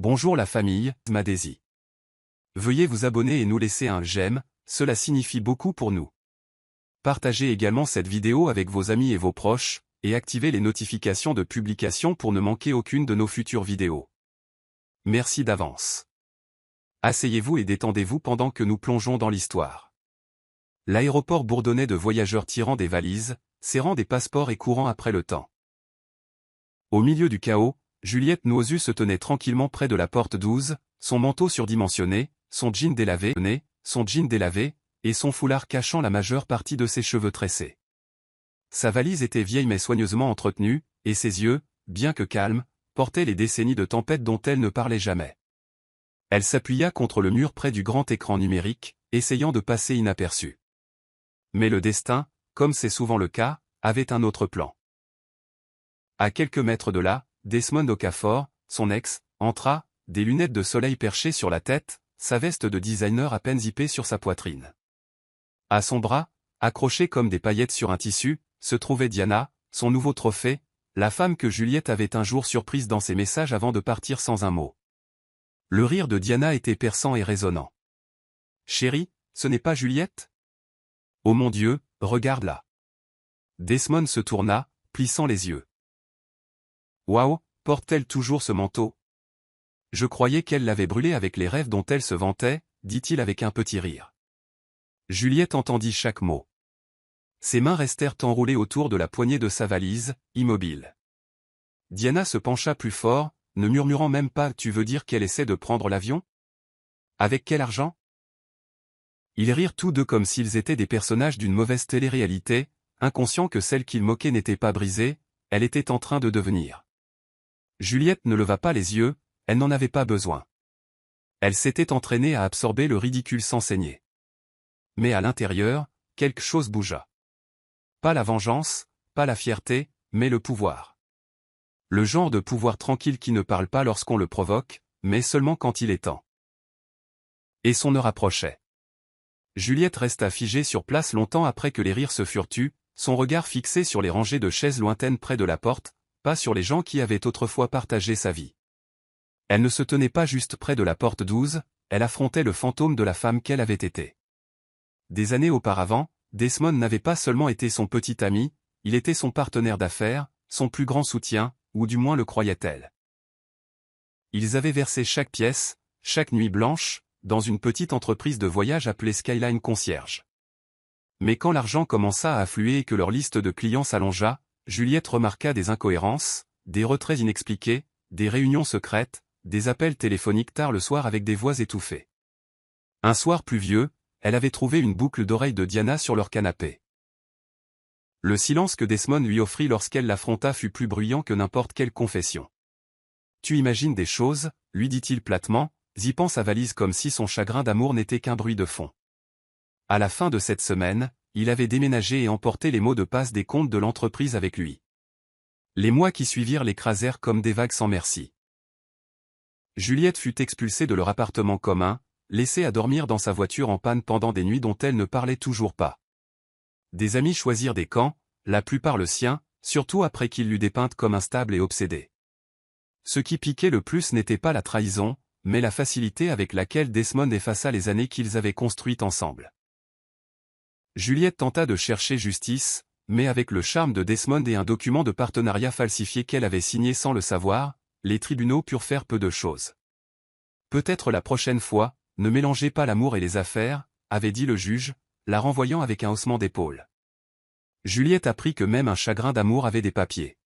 Bonjour la famille, Madesi. Veuillez vous abonner et nous laisser un j'aime, cela signifie beaucoup pour nous. Partagez également cette vidéo avec vos amis et vos proches, et activez les notifications de publication pour ne manquer aucune de nos futures vidéos. Merci d'avance. Asseyez-vous et détendez-vous pendant que nous plongeons dans l'histoire. L'aéroport bourdonnait de voyageurs tirant des valises, serrant des passeports et courant après le temps. Au milieu du chaos, Juliette Nozu se tenait tranquillement près de la porte 12, son manteau surdimensionné, son jean délavé, et son foulard cachant la majeure partie de ses cheveux tressés. Sa valise était vieille mais soigneusement entretenue, et ses yeux, bien que calmes, portaient les décennies de tempête dont elle ne parlait jamais. Elle s'appuya contre le mur près du grand écran numérique, essayant de passer inaperçue. Mais le destin, comme c'est souvent le cas, avait un autre plan. À quelques mètres de là, Desmond Okafor, son ex, entra, des lunettes de soleil perchées sur la tête, sa veste de designer à peine zippée sur sa poitrine. À son bras, accrochée comme des paillettes sur un tissu, se trouvait Diana, son nouveau trophée, la femme que Juliette avait un jour surprise dans ses messages avant de partir sans un mot. Le rire de Diana était perçant et résonnant. « Chérie, ce n'est pas Juliette ? Oh mon Dieu, regarde-la !» Desmond se tourna, plissant les yeux. « Waouh, porte-t-elle toujours ce manteau ? Je croyais qu'elle l'avait brûlé avec les rêves dont elle se vantait, dit-il avec un petit rire. » Juliette entendit chaque mot. Ses mains restèrent enroulées autour de la poignée de sa valise, immobiles. Diana se pencha plus fort, ne murmurant même pas « Tu veux dire qu'elle essaie de prendre l'avion ? Avec quel argent ?» Ils rirent tous deux comme s'ils étaient des personnages d'une mauvaise télé-réalité, inconscients que celle qu'ils moquaient n'était pas brisée, elle était en train de devenir. Juliette ne leva pas les yeux, elle n'en avait pas besoin. Elle s'était entraînée à absorber le ridicule sans saigner. Mais à l'intérieur, quelque chose bougea. Pas la vengeance, pas la fierté, mais le pouvoir. Le genre de pouvoir tranquille qui ne parle pas lorsqu'on le provoque, mais seulement quand il est temps. Et son heure approchait. Juliette resta figée sur place longtemps après que les rires se furent tus, son regard fixé sur les rangées de chaises lointaines près de la porte, pas sur les gens qui avaient autrefois partagé sa vie. Elle ne se tenait pas juste près de la porte 12, elle affrontait le fantôme de la femme qu'elle avait été. Des années auparavant, Desmond n'avait pas seulement été son petit ami, il était son partenaire d'affaires, son plus grand soutien, ou du moins le croyait-elle. Ils avaient versé chaque pièce, chaque nuit blanche, dans une petite entreprise de voyage appelée Skyline Concierge. Mais quand l'argent commença à affluer et que leur liste de clients s'allongea, Juliette remarqua des incohérences, des retraits inexpliqués, des réunions secrètes, des appels téléphoniques tard le soir avec des voix étouffées. Un soir pluvieux, elle avait trouvé une boucle d'oreille de Diana sur leur canapé. Le silence que Desmond lui offrit lorsqu'elle l'affronta fut plus bruyant que n'importe quelle confession. « Tu imagines des choses ?» lui dit-il platement, zippant sa valise comme si son chagrin d'amour n'était qu'un bruit de fond. À la fin de cette semaine, il avait déménagé et emporté les mots de passe des comptes de l'entreprise avec lui. Les mois qui suivirent l'écrasèrent comme des vagues sans merci. Juliette fut expulsée de leur appartement commun, laissée à dormir dans sa voiture en panne pendant des nuits dont elle ne parlait toujours pas. Des amis choisirent des camps, la plupart le sien, surtout après qu'il l'eut dépeinte comme instable et obsédée. Ce qui piquait le plus n'était pas la trahison, mais la facilité avec laquelle Desmond effaça les années qu'ils avaient construites ensemble. Juliette tenta de chercher justice, mais avec le charme de Desmond et un document de partenariat falsifié qu'elle avait signé sans le savoir, les tribunaux purent faire peu de choses. Peut-être la prochaine fois, ne mélangez pas l'amour et les affaires, avait dit le juge, la renvoyant avec un haussement d'épaule. Juliette apprit que même un chagrin d'amour avait des papiers.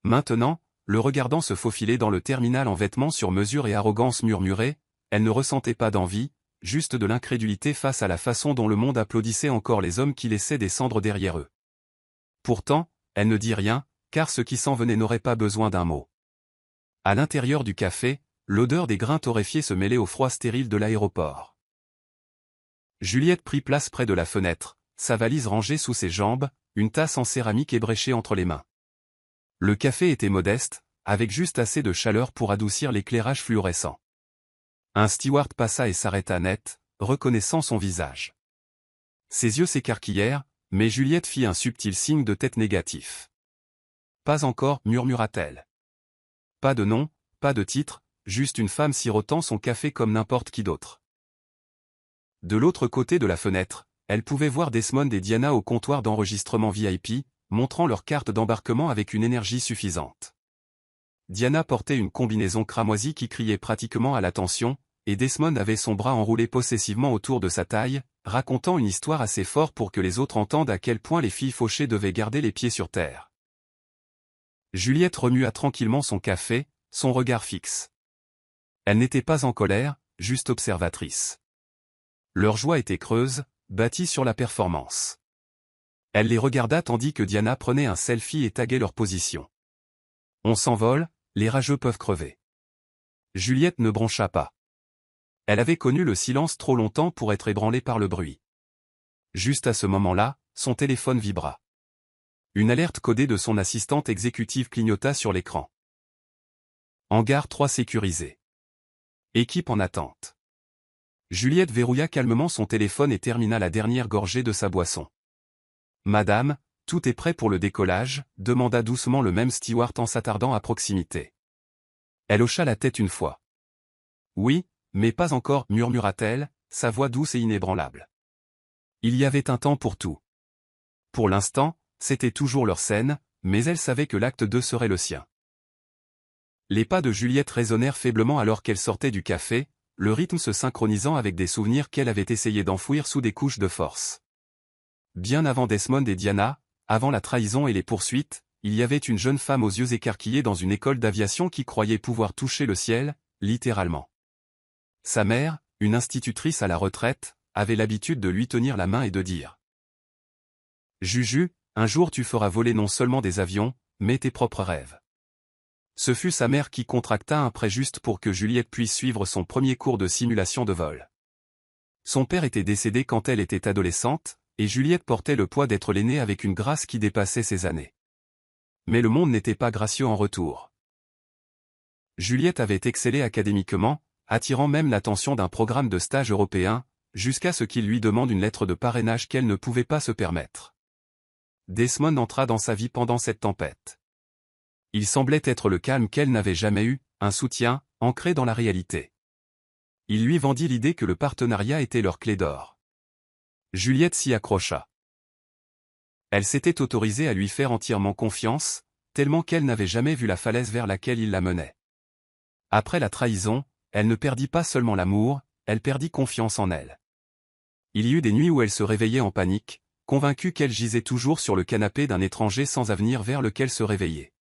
Maintenant, le regardant se faufiler dans le terminal en vêtements sur mesure et arrogance murmurée, elle ne ressentait pas d'envie, juste de l'incrédulité face à la façon dont le monde applaudissait encore les hommes qui laissaient descendre derrière eux. Pourtant, elle ne dit rien, car ce qui s'en venait n'aurait pas besoin d'un mot. À l'intérieur du café, l'odeur des grains torréfiés se mêlait au froid stérile de l'aéroport. Juliette prit place près de la fenêtre, sa valise rangée sous ses jambes, une tasse en céramique ébréchée entre les mains. Le café était modeste, avec juste assez de chaleur pour adoucir l'éclairage fluorescent. Un steward passa et s'arrêta net, reconnaissant son visage. Ses yeux s'écarquillèrent, mais Juliette fit un subtil signe de tête négatif. « Pas encore, murmura-t-elle. Pas de nom, pas de titre, juste une femme sirotant son café comme n'importe qui d'autre. De l'autre côté de la fenêtre, elle pouvait voir Desmond et Diana au comptoir d'enregistrement VIP, montrant leur carte d'embarquement avec une énergie suffisante. Diana portait une combinaison cramoisie qui criait pratiquement à l'attention, et Desmond avait son bras enroulé possessivement autour de sa taille, racontant une histoire assez fort pour que les autres entendent à quel point les filles fauchées devaient garder les pieds sur terre. Juliette remua tranquillement son café, son regard fixe. Elle n'était pas en colère, juste observatrice. Leur joie était creuse, bâtie sur la performance. Elle les regarda tandis que Diana prenait un selfie et taguait leur position. On s'envole, les rageux peuvent crever. Juliette ne broncha pas. Elle avait connu le silence trop longtemps pour être ébranlée par le bruit. Juste à ce moment-là, son téléphone vibra. Une alerte codée de son assistante exécutive clignota sur l'écran. Hangar 3 sécurisé. Équipe en attente. Juliette verrouilla calmement son téléphone et termina la dernière gorgée de sa boisson. « Madame, tout est prêt pour le décollage ?» demanda doucement le même steward en s'attardant à proximité. Elle hocha la tête une fois. « Oui, mais pas encore » murmura-t-elle, sa voix douce et inébranlable. Il y avait un temps pour tout. Pour l'instant, c'était toujours leur scène, mais elle savait que l'acte 2 serait le sien. Les pas de Juliette résonnèrent faiblement alors qu'elle sortait du café, le rythme se synchronisant avec des souvenirs qu'elle avait essayé d'enfouir sous des couches de force. Bien avant Desmond et Diana, avant la trahison et les poursuites, il y avait une jeune femme aux yeux écarquillés dans une école d'aviation qui croyait pouvoir toucher le ciel, littéralement. Sa mère, une institutrice à la retraite, avait l'habitude de lui tenir la main et de dire « Juju, un jour tu feras voler non seulement des avions, mais tes propres rêves. » Ce fut sa mère qui contracta un prêt juste pour que Juliette puisse suivre son premier cours de simulation de vol. Son père était décédé quand elle était adolescente, et Juliette portait le poids d'être l'aînée avec une grâce qui dépassait ses années. Mais le monde n'était pas gracieux en retour. Juliette avait excellé académiquement, attirant même l'attention d'un programme de stage européen, jusqu'à ce qu'il lui demande une lettre de parrainage qu'elle ne pouvait pas se permettre. Desmond entra dans sa vie pendant cette tempête. Il semblait être le calme qu'elle n'avait jamais eu, un soutien, ancré dans la réalité. Il lui vendit l'idée que le partenariat était leur clé d'or. Juliette s'y accrocha. Elle s'était autorisée à lui faire entièrement confiance, tellement qu'elle n'avait jamais vu la falaise vers laquelle il la menait. Après la trahison, elle ne perdit pas seulement l'amour, elle perdit confiance en elle. Il y eut des nuits où elle se réveillait en panique, convaincue qu'elle gisait toujours sur le canapé d'un étranger sans avenir vers lequel se réveiller.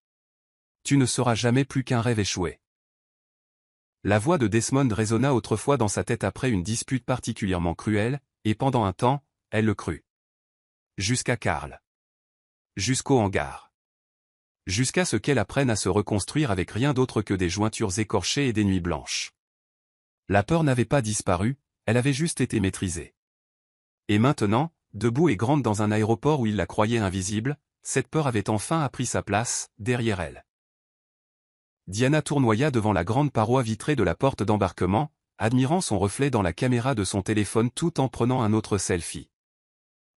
Tu ne seras jamais plus qu'un rêve échoué. La voix de Desmond résonna autrefois dans sa tête après une dispute particulièrement cruelle, et pendant un temps, elle le crut. Jusqu'à Karl. Jusqu'au hangar. Jusqu'à ce qu'elle apprenne à se reconstruire avec rien d'autre que des jointures écorchées et des nuits blanches. La peur n'avait pas disparu, elle avait juste été maîtrisée. Et maintenant, debout et grande dans un aéroport où il la croyait invisible, cette peur avait enfin appris sa place, derrière elle. Diana tournoya devant la grande paroi vitrée de la porte d'embarquement, admirant son reflet dans la caméra de son téléphone tout en prenant un autre selfie.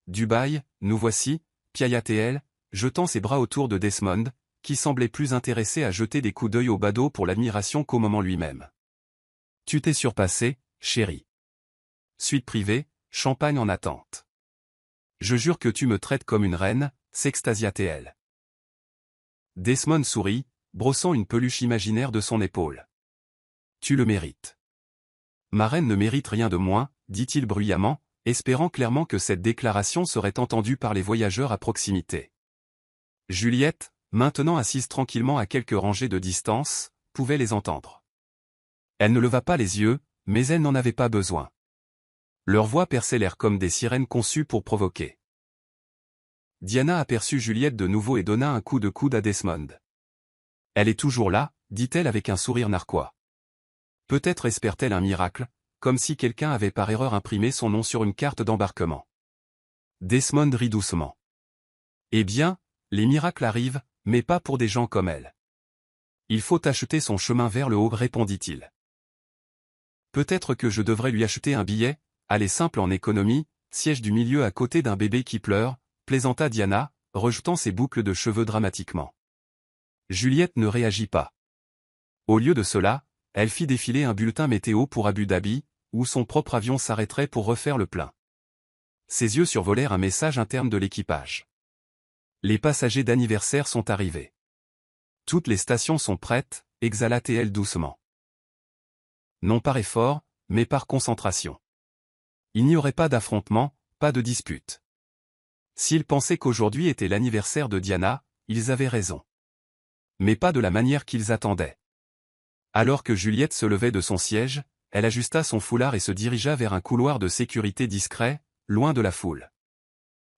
Dubaï, nous voici, piailla-t-elle, jetant ses bras autour de Desmond, qui semblait plus intéressé à jeter des coups d'œil au badaud pour l'admiration qu'au moment lui-même. Tu t'es surpassé, chérie. Suite privée, champagne en attente. Je jure que tu me traites comme une reine, s'extasia-t-elle. Desmond sourit, brossant une peluche imaginaire de son épaule. Tu le mérites. Ma reine ne mérite rien de moins, dit-il bruyamment, espérant clairement que cette déclaration serait entendue par les voyageurs à proximité. Juliette, maintenant assise tranquillement à quelques rangées de distance, pouvait les entendre. Elle ne leva pas les yeux, mais elle n'en avait pas besoin. Leurs voix perçaient l'air comme des sirènes conçues pour provoquer. Diana aperçut Juliette de nouveau et donna un coup de coude à Desmond. Elle est toujours là, dit-elle avec un sourire narquois. Peut-être espère-t-elle un miracle, comme si quelqu'un avait par erreur imprimé son nom sur une carte d'embarquement. Desmond rit doucement. Eh bien, les miracles arrivent, mais pas pour des gens comme elle. Il faut acheter son chemin vers le haut, répondit-il. Peut-être que je devrais lui acheter un billet, aller simple en économie, siège du milieu à côté d'un bébé qui pleure, plaisanta Diana, rejetant ses boucles de cheveux dramatiquement. Juliette ne réagit pas. Au lieu de cela, elle fit défiler un bulletin météo pour Abu Dhabi, où son propre avion s'arrêterait pour refaire le plein. Ses yeux survolèrent un message interne de l'équipage. Les passagers d'anniversaire sont arrivés. Toutes les stations sont prêtes, exhala-t-elle doucement. Non par effort, mais par concentration. Il n'y aurait pas d'affrontement, pas de dispute. S'ils pensaient qu'aujourd'hui était l'anniversaire de Diana, ils avaient raison. Mais pas de la manière qu'ils attendaient. Alors que Juliette se levait de son siège, elle ajusta son foulard et se dirigea vers un couloir de sécurité discret, loin de la foule.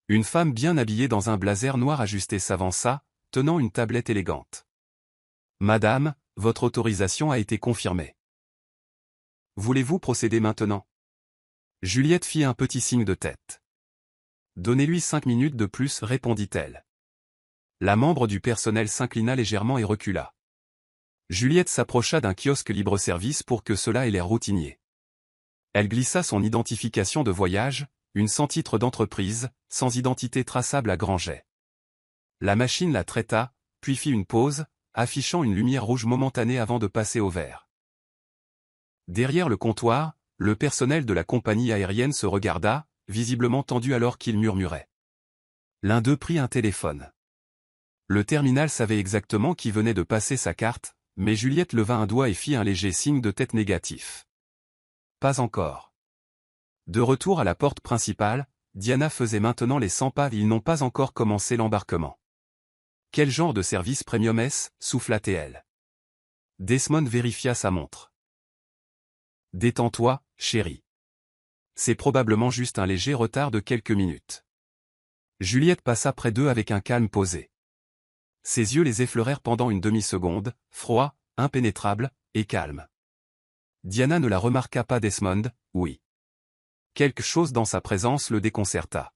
Une femme bien habillée dans un blazer noir ajusté s'avança, tenant une tablette élégante. « Madame, votre autorisation a été confirmée. Voulez-vous procéder maintenant ?» Juliette fit un petit signe de tête. « Donnez-lui 5 minutes de plus, répondit-elle. La membre du personnel s'inclina légèrement et recula. Juliette s'approcha d'un kiosque libre-service pour que cela ait l'air routinier. Elle glissa son identification de voyage, une sans titre d'entreprise, sans identité traçable à grands jets. La machine la traita, puis fit une pause, affichant une lumière rouge momentanée avant de passer au vert. Derrière le comptoir, le personnel de la compagnie aérienne se regarda, visiblement tendu alors qu'il murmurait. L'un d'eux prit un téléphone. Le terminal savait exactement qui venait de passer sa carte, mais Juliette leva un doigt et fit un léger signe de tête négatif. Pas encore. De retour à la porte principale, Diana faisait maintenant les 100 pas et ils n'ont pas encore commencé l'embarquement. Quel genre de service premium est-ce, souffla-t-elle. Desmond vérifia sa montre. Détends-toi, chérie. C'est probablement juste un léger retard de quelques minutes. Juliette passa près d'eux avec un calme posé. Ses yeux les effleurèrent pendant une demi-seconde, froids, impénétrables, et calmes. Diana ne la remarqua pas. Desmond, oui. Quelque chose dans sa présence le déconcerta.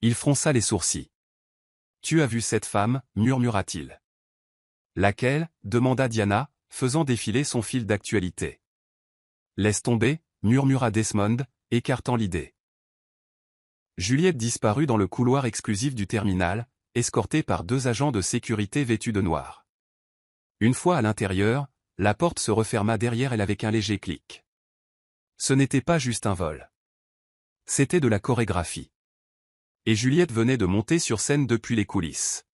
Il fronça les sourcils. « Tu as vu cette femme » murmura-t-il. « Laquelle » demanda Diana, faisant défiler son fil d'actualité. « Laisse tomber » murmura Desmond, écartant l'idée. Juliette disparut dans le couloir exclusif du terminal, escortée par 2 agents de sécurité vêtus de noir. Une fois à l'intérieur, la porte se referma derrière elle avec un léger clic. Ce n'était pas juste un vol. C'était de la chorégraphie. Et Juliette venait de monter sur scène depuis les coulisses.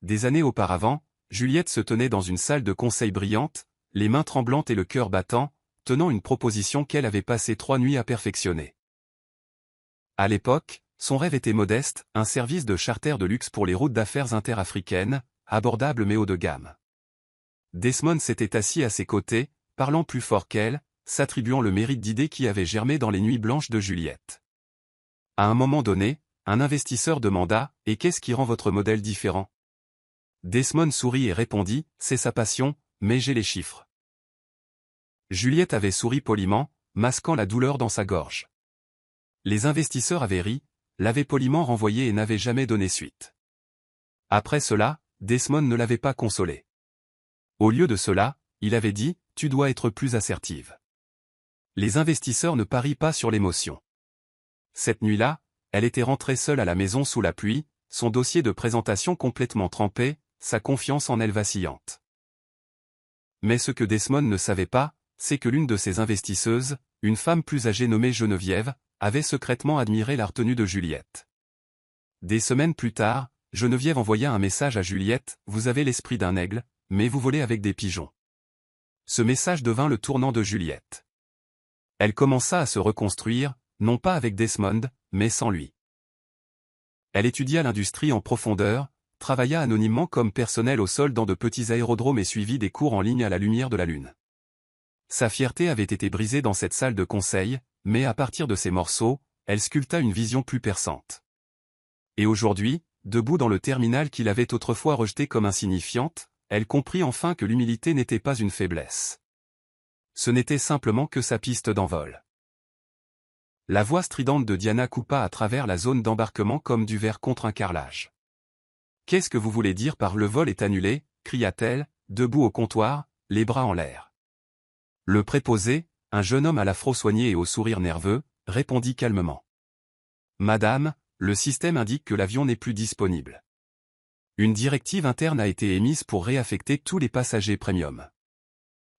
Des années auparavant, Juliette se tenait dans une salle de conseil brillante, les mains tremblantes et le cœur battant, tenant une proposition qu'elle avait passé 3 nuits à perfectionner. À l'époque, son rêve était modeste, un service de charter de luxe pour les routes d'affaires interafricaines, abordable mais haut de gamme. Desmond s'était assis à ses côtés, parlant plus fort qu'elle, s'attribuant le mérite d'idées qui avaient germé dans les nuits blanches de Juliette. À un moment donné, un investisseur demanda « Et qu'est-ce qui rend votre modèle différent ?» Desmond sourit et répondit « C'est sa passion, mais j'ai les chiffres. » Juliette avait souri poliment, masquant la douleur dans sa gorge. Les investisseurs avaient ri, l'avaient poliment renvoyé et n'avaient jamais donné suite. Après cela, Desmond ne l'avait pas consolé. Au lieu de cela, il avait dit « Tu dois être plus assertive. » Les investisseurs ne parient pas sur l'émotion. Cette nuit-là, elle était rentrée seule à la maison sous la pluie, son dossier de présentation complètement trempé, sa confiance en elle vacillante. Mais ce que Desmond ne savait pas, c'est que l'une de ses investisseuses, une femme plus âgée nommée Geneviève, avait secrètement admiré la retenue de Juliette. Des semaines plus tard, Geneviève envoya un message à Juliette « Vous avez l'esprit d'un aigle, mais vous volez avec des pigeons. » Ce message devint le tournant de Juliette. Elle commença à se reconstruire, non pas avec Desmond, mais sans lui. Elle étudia l'industrie en profondeur, travailla anonymement comme personnel au sol dans de petits aérodromes et suivit des cours en ligne à la lumière de la lune. Sa fierté avait été brisée dans cette salle de conseil, mais à partir de ces morceaux, elle sculpta une vision plus perçante. Et aujourd'hui, debout dans le terminal qu'il avait autrefois rejeté comme insignifiante, elle comprit enfin que l'humilité n'était pas une faiblesse. Ce n'était simplement que sa piste d'envol. La voix stridente de Diana coupa à travers la zone d'embarquement comme du verre contre un carrelage. « Qu'est-ce que vous voulez dire par le vol est annulé » cria-t-elle, debout au comptoir, les bras en l'air. Le préposé, un jeune homme à l'afro soigné et au sourire nerveux, répondit calmement. « Madame, le système indique que l'avion n'est plus disponible. Une directive interne a été émise pour réaffecter tous les passagers premium.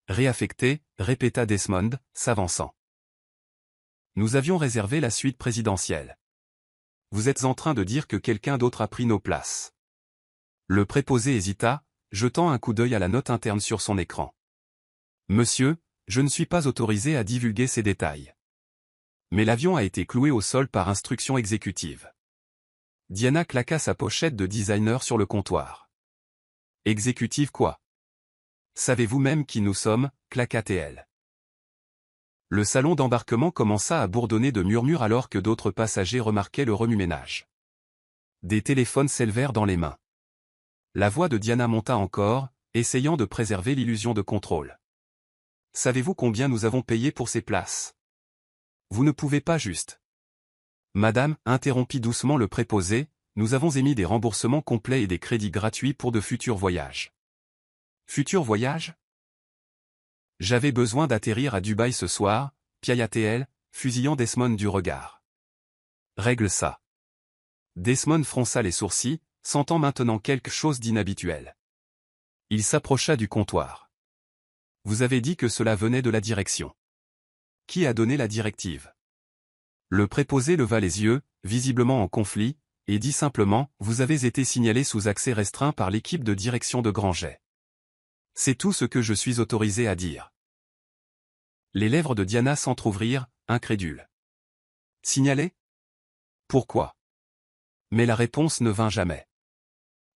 Réaffecté, répéta Desmond, s'avançant. Nous avions réservé la suite présidentielle. Vous êtes en train de dire que quelqu'un d'autre a pris nos places. Le préposé hésita, jetant un coup d'œil à la note interne sur son écran. Monsieur, je ne suis pas autorisé à divulguer ces détails. Mais l'avion a été cloué au sol par instruction exécutive. Diana claqua sa pochette de designer sur le comptoir. Exécutive quoi? Savez-vous même qui nous sommes, claqua-t-elle. Le salon d'embarquement commença à bourdonner de murmures alors que d'autres passagers remarquaient le remue-ménage. Des téléphones s'élevèrent dans les mains. La voix de Diana monta encore, essayant de préserver l'illusion de contrôle. Savez-vous combien nous avons payé pour ces places? Vous ne pouvez pas juste. Madame, interrompit doucement le préposé, nous avons émis des remboursements complets et des crédits gratuits pour de futurs voyages. Futurs voyages? J'avais besoin d'atterrir à Dubaï ce soir, piailla-t-elle, fusillant Desmond du regard. Règle ça. Desmond fronça les sourcils, sentant maintenant quelque chose d'inhabituel. Il s'approcha du comptoir. Vous avez dit que cela venait de la direction. Qui a donné la directive? Le préposé leva les yeux, visiblement en conflit, et dit simplement, vous avez été signalé sous accès restreint par l'équipe de direction de Granget. C'est tout ce que je suis autorisé à dire. Les lèvres de Diana s'entr'ouvrirent, incrédule. Signalé? Pourquoi? Mais la réponse ne vint jamais.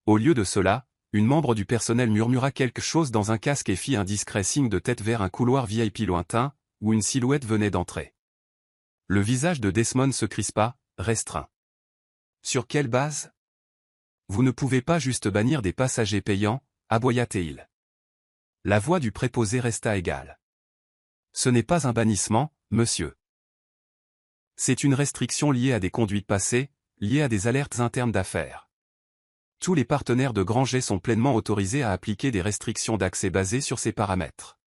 Au lieu de cela, une membre du personnel murmura quelque chose dans un casque et fit un discret signe de tête vers un couloir VIP lointain, où une silhouette venait d'entrer. Le visage de Desmond se crispa, restreint. Sur quelle base? Vous ne pouvez pas juste bannir des passagers payants, aboya-t-il. La voix du préposé resta égale. Ce n'est pas un bannissement, monsieur. C'est une restriction liée à des conduites passées, liée à des alertes internes d'affaires. Tous les partenaires de Granget sont pleinement autorisés à appliquer des restrictions d'accès basées sur ces paramètres.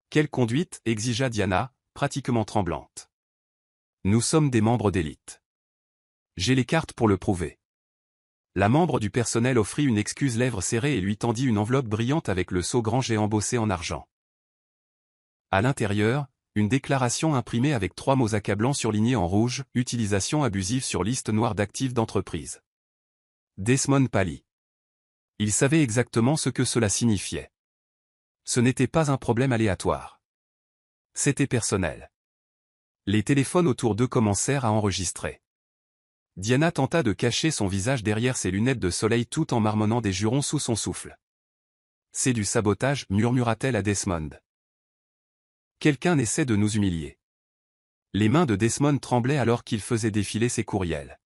Quelle conduite? Exigea Diana, pratiquement tremblante. Nous sommes des membres d'élite. J'ai les cartes pour le prouver. La membre du personnel offrit une excuse lèvres serrées et lui tendit une enveloppe brillante avec le sceau Granget embossé en argent. À l'intérieur, une déclaration imprimée avec 3 mots accablants surlignés en rouge, utilisation abusive sur liste noire d'actifs d'entreprise. Desmond pâlit. Il savait exactement ce que cela signifiait. Ce n'était pas un problème aléatoire. C'était personnel. Les téléphones autour d'eux commencèrent à enregistrer. Diana tenta de cacher son visage derrière ses lunettes de soleil tout en marmonnant des jurons sous son souffle. C'est du sabotage, murmura-t-elle à Desmond. Quelqu'un essaie de nous humilier. Les mains de Desmond tremblaient alors qu'il faisait défiler ses courriels.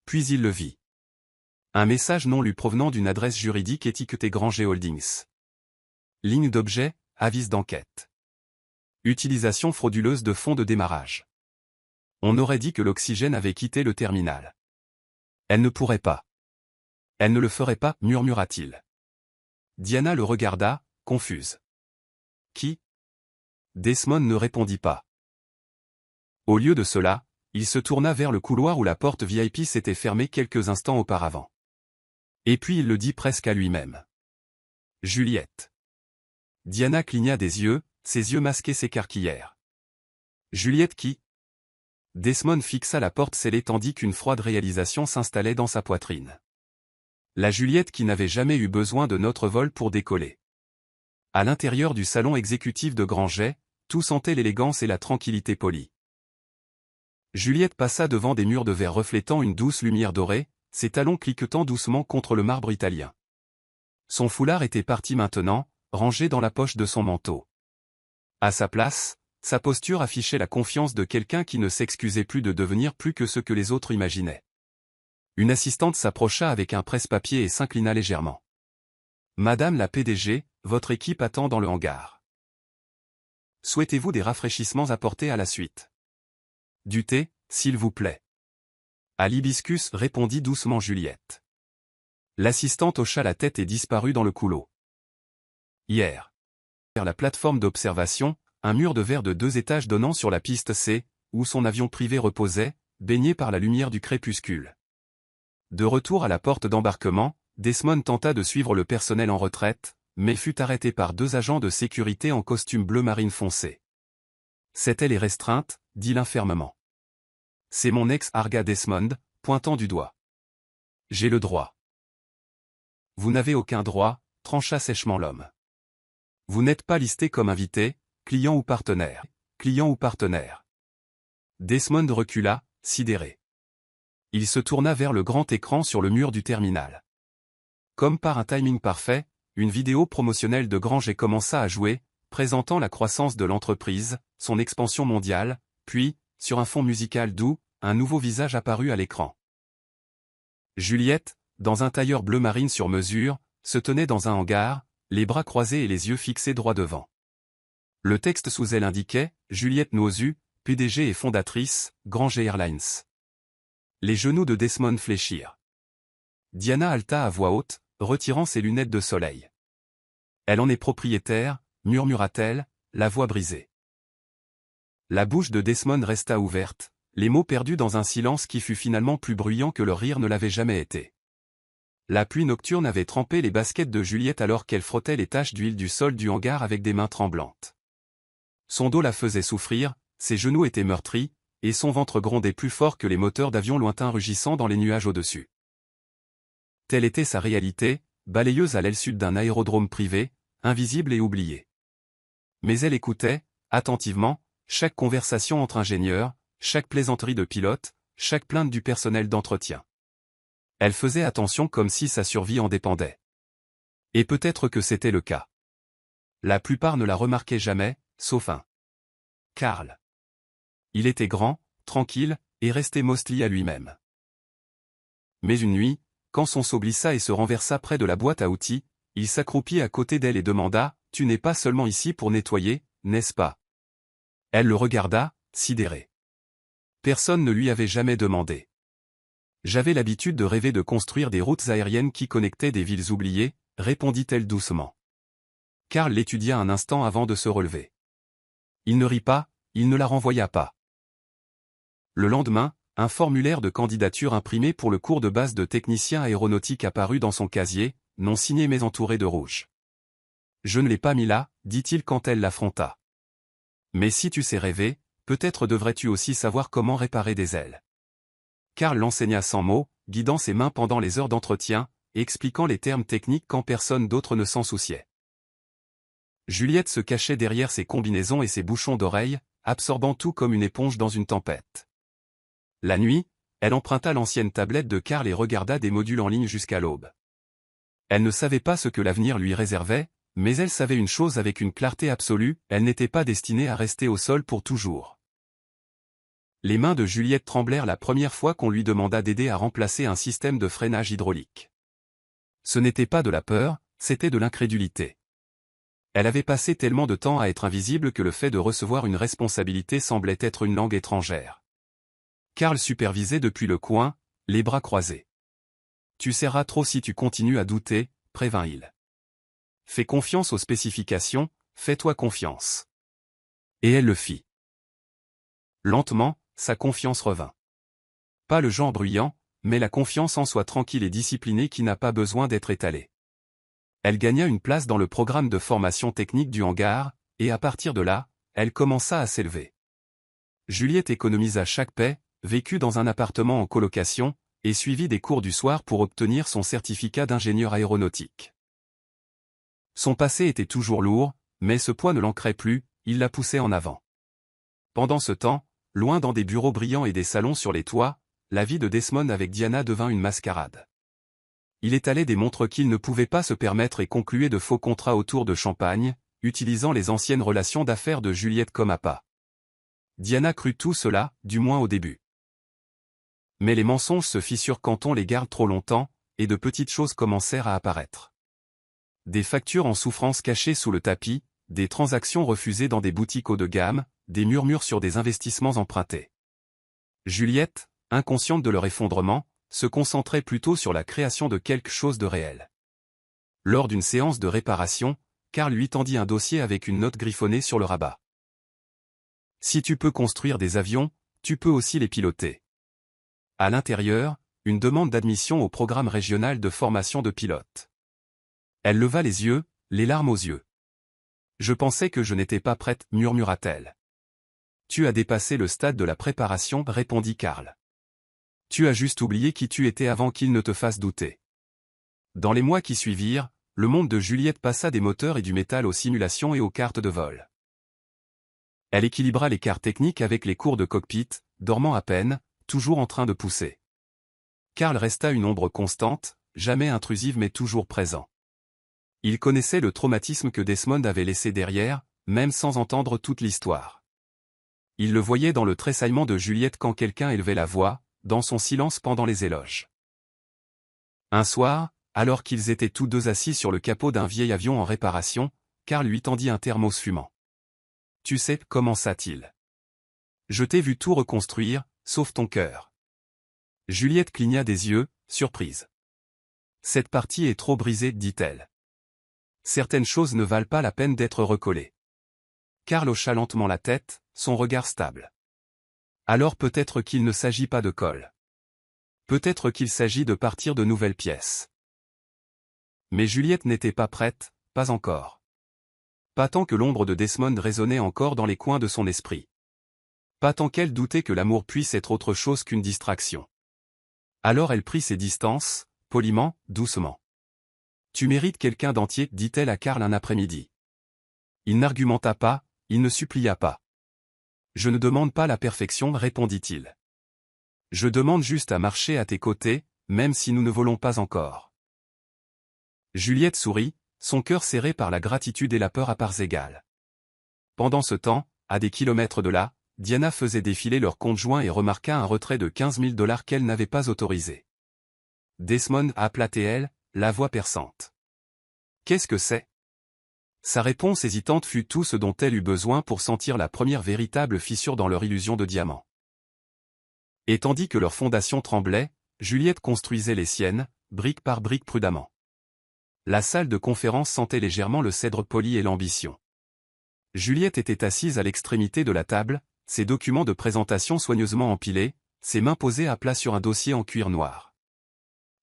Puis il le vit. Un message non lu provenant d'une adresse juridique étiquetée Granget Holdings. Ligne d'objet, avis d'enquête. Utilisation frauduleuse de fonds de démarrage. On aurait dit que l'oxygène avait quitté le terminal. Elle ne pourrait pas. Elle ne le ferait pas, murmura-t-il. Diana le regarda, confuse. Qui? Desmond ne répondit pas. Au lieu de cela, il se tourna vers le couloir où la porte VIP s'était fermée quelques instants auparavant. Et puis il le dit presque à lui-même. Juliette. Diana cligna des yeux, ses yeux masqués s'écarquillèrent. Juliette qui? Desmond fixa la porte scellée tandis qu'une froide réalisation s'installait dans sa poitrine. La Juliette qui n'avait jamais eu besoin de notre vol pour décoller. À l'intérieur du salon exécutif de Granget, tout sentait l'élégance et la tranquillité polie. Juliette passa devant des murs de verre reflétant une douce lumière dorée, ses talons cliquetant doucement contre le marbre italien. Son foulard était parti maintenant, rangé dans la poche de son manteau. À sa place, sa posture affichait la confiance de quelqu'un qui ne s'excusait plus de devenir plus que ce que les autres imaginaient. Une assistante s'approcha avec un presse-papier et s'inclina légèrement. Madame la PDG, votre équipe attend dans le hangar. Souhaitez-vous des rafraîchissements apportés à la suite? Du thé, s'il vous plaît. À l'hibiscus, répondit doucement Juliette. L'assistante hocha la tête et disparut dans le couloir. Hier. Vers la plateforme d'observation, un mur de verre de 2 étages donnant sur la piste C, où son avion privé reposait, baigné par la lumière du crépuscule. De retour à la porte d'embarquement, Desmond tenta de suivre le personnel en retraite, mais fut arrêtée par 2 agents de sécurité en costume bleu marine foncé. C'est elle est restreinte, dit-il fermement. C'est mon ex, argua Desmond, pointant du doigt. J'ai le droit. Vous n'avez aucun droit, trancha sèchement l'homme. Vous n'êtes pas listé comme invité, client ou partenaire. Client ou partenaire. Desmond recula, sidéré. Il se tourna vers le grand écran sur le mur du terminal. Comme par un timing parfait, une vidéo promotionnelle de Granger commença à jouer, présentant la croissance de l'entreprise, son expansion mondiale, puis, sur un fond musical doux, un nouveau visage apparut à l'écran. Juliette, dans un tailleur bleu marine sur mesure, se tenait dans un hangar, les bras croisés et les yeux fixés droit devant. Le texte sous elle indiquait « Juliette Nozu, PDG et fondatrice, Granger Airlines ». Les genoux de Desmond fléchirent. Diana halta à voix haute, retirant ses lunettes de soleil. Elle en est propriétaire, murmura-t-elle, la voix brisée. La bouche de Desmond resta ouverte, les mots perdus dans un silence qui fut finalement plus bruyant que le rire ne l'avait jamais été. La pluie nocturne avait trempé les baskets de Juliette alors qu'elle frottait les taches d'huile du sol du hangar avec des mains tremblantes. Son dos la faisait souffrir, ses genoux étaient meurtris, et son ventre grondait plus fort que les moteurs d'avions lointains rugissant dans les nuages au-dessus. Telle était sa réalité, balayeuse à l'aile sud d'un aérodrome privé, invisible et oublié. Mais elle écoutait, attentivement, chaque conversation entre ingénieurs, chaque plaisanterie de pilote, chaque plainte du personnel d'entretien. Elle faisait attention comme si sa survie en dépendait. Et peut-être que c'était le cas. La plupart ne la remarquaient jamais, sauf un. Karl. Il était grand, tranquille, et restait mostly à lui-même. Mais une nuit, quand son seau glissa et se renversa près de la boîte à outils, il s'accroupit à côté d'elle et demanda « Tu n'es pas seulement ici pour nettoyer, n'est-ce pas ?» Elle le regarda, sidérée. Personne ne lui avait jamais demandé. J'avais l'habitude de rêver de construire des routes aériennes qui connectaient des villes oubliées, répondit-elle doucement. Karl l'étudia un instant avant de se relever. Il ne rit pas, il ne la renvoya pas. Le lendemain, un formulaire de candidature imprimé pour le cours de base de technicien aéronautique apparut dans son casier, non signé mais entouré de rouge. Je ne l'ai pas mis là, dit-il quand elle l'affronta. Mais si tu sais rêver, peut-être devrais-tu aussi savoir comment réparer des ailes. Karl l'enseigna sans mots, guidant ses mains pendant les heures d'entretien, et expliquant les termes techniques quand personne d'autre ne s'en souciait. Juliette se cachait derrière ses combinaisons et ses bouchons d'oreilles, absorbant tout comme une éponge dans une tempête. La nuit, elle emprunta l'ancienne tablette de Karl et regarda des modules en ligne jusqu'à l'aube. Elle ne savait pas ce que l'avenir lui réservait, mais elle savait une chose avec une clarté absolue, elle n'était pas destinée à rester au sol pour toujours. Les mains de Juliette tremblèrent la première fois qu'on lui demanda d'aider à remplacer un système de freinage hydraulique. Ce n'était pas de la peur, c'était de l'incrédulité. Elle avait passé tellement de temps à être invisible que le fait de recevoir une responsabilité semblait être une langue étrangère. Karl supervisait depuis le coin, les bras croisés. « Tu serras trop si tu continues à douter », prévint-il. « Fais confiance aux spécifications, fais-toi confiance. » Et elle le fit. Lentement, sa confiance revint. Pas le genre bruyant, mais la confiance en soi tranquille et disciplinée qui n'a pas besoin d'être étalée. Elle gagna une place dans le programme de formation technique du hangar, et à partir de là, elle commença à s'élever. Juliette économisa chaque paie, vécut dans un appartement en colocation, et suivit des cours du soir pour obtenir son certificat d'ingénieur aéronautique. Son passé était toujours lourd, mais ce poids ne l'ancrait plus, il la poussait en avant. Pendant ce temps, loin dans des bureaux brillants et des salons sur les toits, la vie de Desmond avec Diana devint une mascarade. Il étalait des montres qu'il ne pouvait pas se permettre et concluait de faux contrats autour de champagne, utilisant les anciennes relations d'affaires de Juliette comme appât. Diana crut tout cela, du moins au début. Mais les mensonges se fissurent quand on les garde trop longtemps, et de petites choses commencèrent à apparaître. Des factures en souffrance cachées sous le tapis, des transactions refusées dans des boutiques haut de gamme, des murmures sur des investissements empruntés. Juliette, inconsciente de leur effondrement, se concentrait plutôt sur la création de quelque chose de réel. Lors d'une séance de réparation, Karl lui tendit un dossier avec une note griffonnée sur le rabat. « Si tu peux construire des avions, tu peux aussi les piloter. » À l'intérieur, une demande d'admission au programme régional de formation de pilotes. Elle leva les yeux, les larmes aux yeux. Je pensais que je n'étais pas prête, murmura-t-elle. Tu as dépassé le stade de la préparation, répondit Karl. Tu as juste oublié qui tu étais avant qu'il ne te fasse douter. Dans les mois qui suivirent, le monde de Juliette passa des moteurs et du métal aux simulations et aux cartes de vol. Elle équilibra l'écart technique avec les cours de cockpit, dormant à peine, toujours en train de pousser. Karl resta une ombre constante, jamais intrusive mais toujours présent. Il connaissait le traumatisme que Desmond avait laissé derrière, même sans entendre toute l'histoire. Il le voyait dans le tressaillement de Juliette quand quelqu'un élevait la voix, dans son silence pendant les éloges. Un soir, alors qu'ils étaient tous deux assis sur le capot d'un vieil avion en réparation, Karl lui tendit un thermos fumant. « Tu sais, commença-t-il. Je t'ai vu tout reconstruire, sauf ton cœur. » Juliette cligna des yeux, surprise. « Cette partie est trop brisée, dit-elle. Certaines choses ne valent pas la peine d'être recollées. » Karl hocha lentement la tête, son regard stable. « Alors peut-être qu'il ne s'agit pas de colle. Peut-être qu'il s'agit de partir de nouvelles pièces. » Mais Juliette n'était pas prête, pas encore. Pas tant que l'ombre de Desmond résonnait encore dans les coins de son esprit. Pas tant qu'elle doutait que l'amour puisse être autre chose qu'une distraction. Alors elle prit ses distances, poliment, doucement. « Tu mérites quelqu'un d'entier, dit-elle à Karl un après-midi. » Il n'argumenta pas, il ne supplia pas. « Je ne demande pas la perfection, répondit-il. Je demande juste à marcher à tes côtés, même si nous ne volons pas encore. » Juliette sourit, son cœur serré par la gratitude et la peur à parts égales. Pendant ce temps, à des kilomètres de là, Diana faisait défiler leur compte joint et remarqua un retrait de 15 000 $ qu'elle n'avait pas autorisé. Desmond appela-t-elle, la voix perçante. « Qu'est-ce que c'est ?» Sa réponse hésitante fut tout ce dont elle eut besoin pour sentir la première véritable fissure dans leur illusion de diamant. Et tandis que leurs fondations tremblaient, Juliette construisait les siennes, brique par brique prudemment. La salle de conférence sentait légèrement le cèdre poli et l'ambition. Juliette était assise à l'extrémité de la table, ses documents de présentation soigneusement empilés, ses mains posées à plat sur un dossier en cuir noir.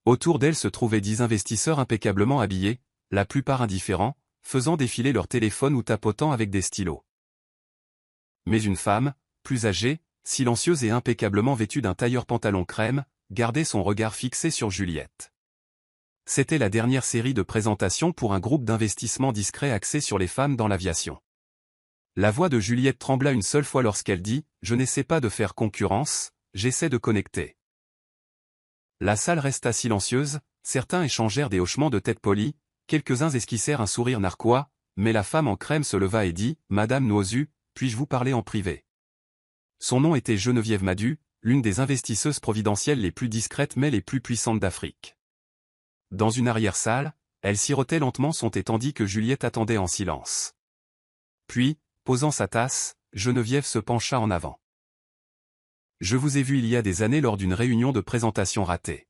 Autour d'elle se trouvaient 10 investisseurs impeccablement habillés, la plupart indifférents, faisant défiler leur téléphone ou tapotant avec des stylos. Mais une femme, plus âgée, silencieuse et impeccablement vêtue d'un tailleur pantalon crème, gardait son regard fixé sur Juliette. C'était la dernière série de présentations pour un groupe d'investissement discret axé sur les femmes dans l'aviation. La voix de Juliette trembla une seule fois lorsqu'elle dit « Je n'essaie pas de faire concurrence, j'essaie de connecter. » La salle resta silencieuse, certains échangèrent des hochements de tête polis, quelques-uns esquissèrent un sourire narquois, mais la femme en crème se leva et dit « Madame Nozu, puis-je vous parler en privé ?» Son nom était Geneviève Madu, l'une des investisseuses providentielles les plus discrètes mais les plus puissantes d'Afrique. Dans une arrière-salle, elle sirotait lentement son thé tandis que Juliette attendait en silence. Puis, posant sa tasse, Geneviève se pencha en avant. « Je vous ai vu il y a des années lors d'une réunion de présentation ratée.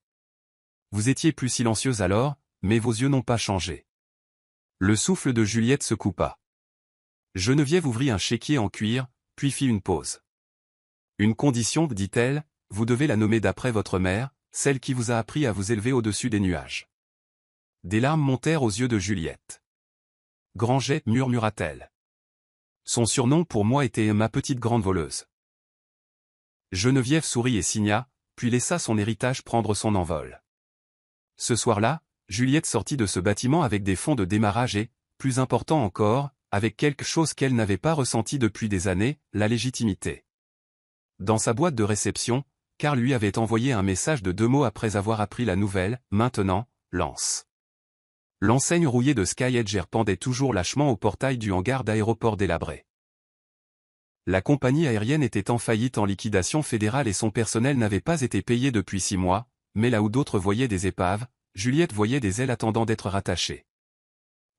Vous étiez plus silencieuse alors, mais vos yeux n'ont pas changé. » Le souffle de Juliette se coupa. Geneviève ouvrit un chéquier en cuir, puis fit une pause. « Une condition, dit-elle, vous devez la nommer d'après votre mère, celle qui vous a appris à vous élever au-dessus des nuages. » Des larmes montèrent aux yeux de Juliette. « Granger, murmura-t-elle. Son surnom pour moi était ma petite grande voleuse. » Geneviève sourit et signa, puis laissa son héritage prendre son envol. Ce soir-là, Juliette sortit de ce bâtiment avec des fonds de démarrage et, plus important encore, avec quelque chose qu'elle n'avait pas ressenti depuis des années, la légitimité. Dans sa boîte de réception, Karl lui avait envoyé un message de 2 mots après avoir appris la nouvelle, maintenant, lance. L'enseigne rouillée de SkyEdge pendait toujours lâchement au portail du hangar d'aéroport délabré. La compagnie aérienne était en faillite en liquidation fédérale et son personnel n'avait pas été payé depuis 6 mois, mais là où d'autres voyaient des épaves, Juliette voyait des ailes attendant d'être rattachées.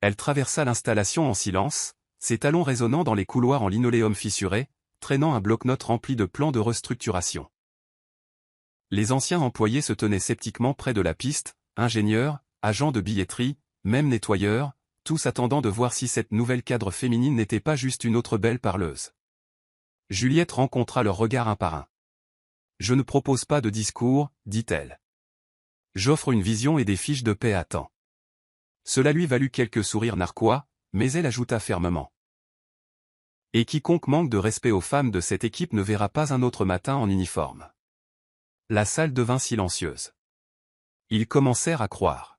Elle traversa l'installation en silence, ses talons résonnant dans les couloirs en linoléum fissuré, traînant un bloc-notes rempli de plans de restructuration. Les anciens employés se tenaient sceptiquement près de la piste, ingénieurs, agents de billetterie, même nettoyeurs, tous attendant de voir si cette nouvelle cadre féminine n'était pas juste une autre belle parleuse. Juliette rencontra leurs regards un par un. « Je ne propose pas de discours, dit-elle. J'offre une vision et des fiches de paie à temps. Cela lui valut quelques sourires narquois, mais elle ajouta fermement. Et quiconque manque de respect aux femmes de cette équipe ne verra pas un autre matin en uniforme. La salle devint silencieuse. Ils commencèrent à croire.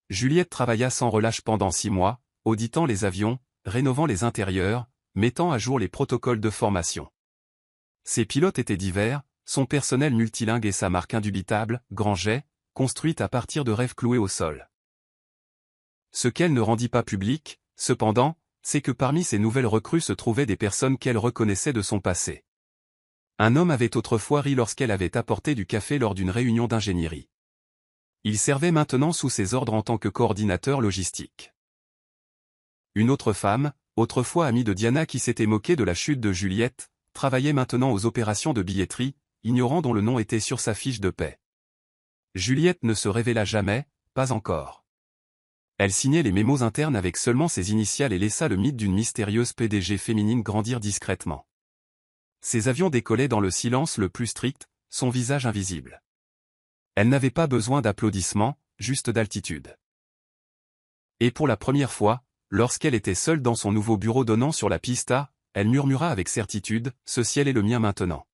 Juliette travailla sans relâche pendant 6 mois, auditant les avions, rénovant les intérieurs, mettant à jour les protocoles de formation. Ses pilotes étaient divers, son personnel multilingue et sa marque indubitable, Grand Jet, construite à partir de rêves cloués au sol. Ce qu'elle ne rendit pas public, cependant, c'est que parmi ces nouvelles recrues se trouvaient des personnes qu'elle reconnaissait de son passé. Un homme avait autrefois ri lorsqu'elle avait apporté du café lors d'une réunion d'ingénierie. Il servait maintenant sous ses ordres en tant que coordinateur logistique. Une autre femme, autrefois amie de Diana qui s'était moquée de la chute de Juliette, travaillait maintenant aux opérations de billetterie, ignorant dont le nom était sur sa fiche de paie. Juliette ne se révéla jamais, pas encore. Elle signait les mémos internes avec seulement ses initiales et laissa le mythe d'une mystérieuse PDG féminine grandir discrètement. Ses avions décollaient dans le silence le plus strict, son visage invisible. Elle n'avait pas besoin d'applaudissements, juste d'altitude. Et pour la première fois, lorsqu'elle était seule dans son nouveau bureau donnant sur la pista, elle murmura avec certitude, « Ce ciel est le mien maintenant ».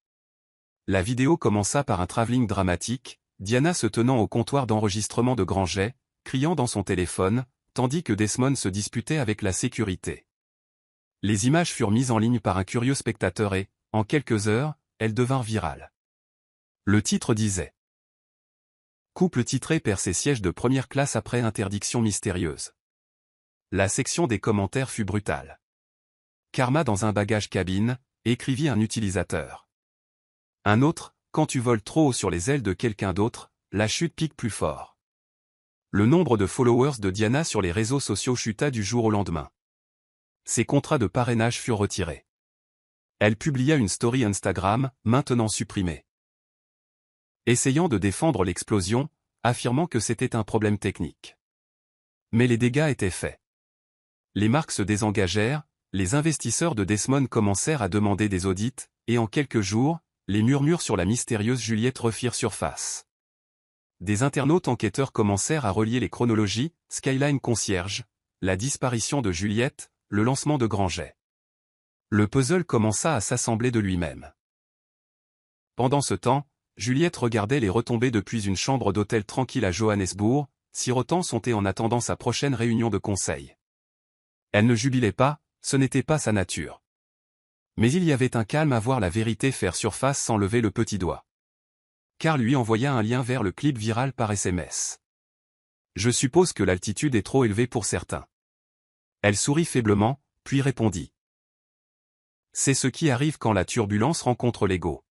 La vidéo commença par un travelling dramatique, Diana se tenant au comptoir d'enregistrement de Grand Jet, criant dans son téléphone, tandis que Desmond se disputait avec la sécurité. Les images furent mises en ligne par un curieux spectateur et, en quelques heures, elles devinrent virales. Le titre disait « Couple titré perd ses sièges de première classe après interdiction mystérieuse ». La section des commentaires fut brutale. Karma dans un bagage cabine, écrivit un utilisateur. Un autre, quand tu voles trop haut sur les ailes de quelqu'un d'autre, la chute pique plus fort. Le nombre de followers de Diana sur les réseaux sociaux chuta du jour au lendemain. Ses contrats de parrainage furent retirés. Elle publia une story Instagram, maintenant supprimée. Essayant de défendre l'explosion, affirmant que c'était un problème technique. Mais les dégâts étaient faits. Les marques se désengagèrent, les investisseurs de Desmond commencèrent à demander des audits, et en quelques jours, les murmures sur la mystérieuse Juliette refirent surface. Des internautes enquêteurs commencèrent à relier les chronologies, Skyline Concierge, la disparition de Juliette, le lancement de Grand Jet. Le puzzle commença à s'assembler de lui-même. Pendant ce temps, Juliette regardait les retombées depuis une chambre d'hôtel tranquille à Johannesburg, sirotant son thé en attendant sa prochaine réunion de conseil. Elle ne jubilait pas, ce n'était pas sa nature. Mais il y avait un calme à voir la vérité faire surface sans lever le petit doigt. Karl lui envoya un lien vers le clip viral par SMS. Je suppose que l'altitude est trop élevée pour certains. Elle sourit faiblement, puis répondit. C'est ce qui arrive quand la turbulence rencontre l'ego.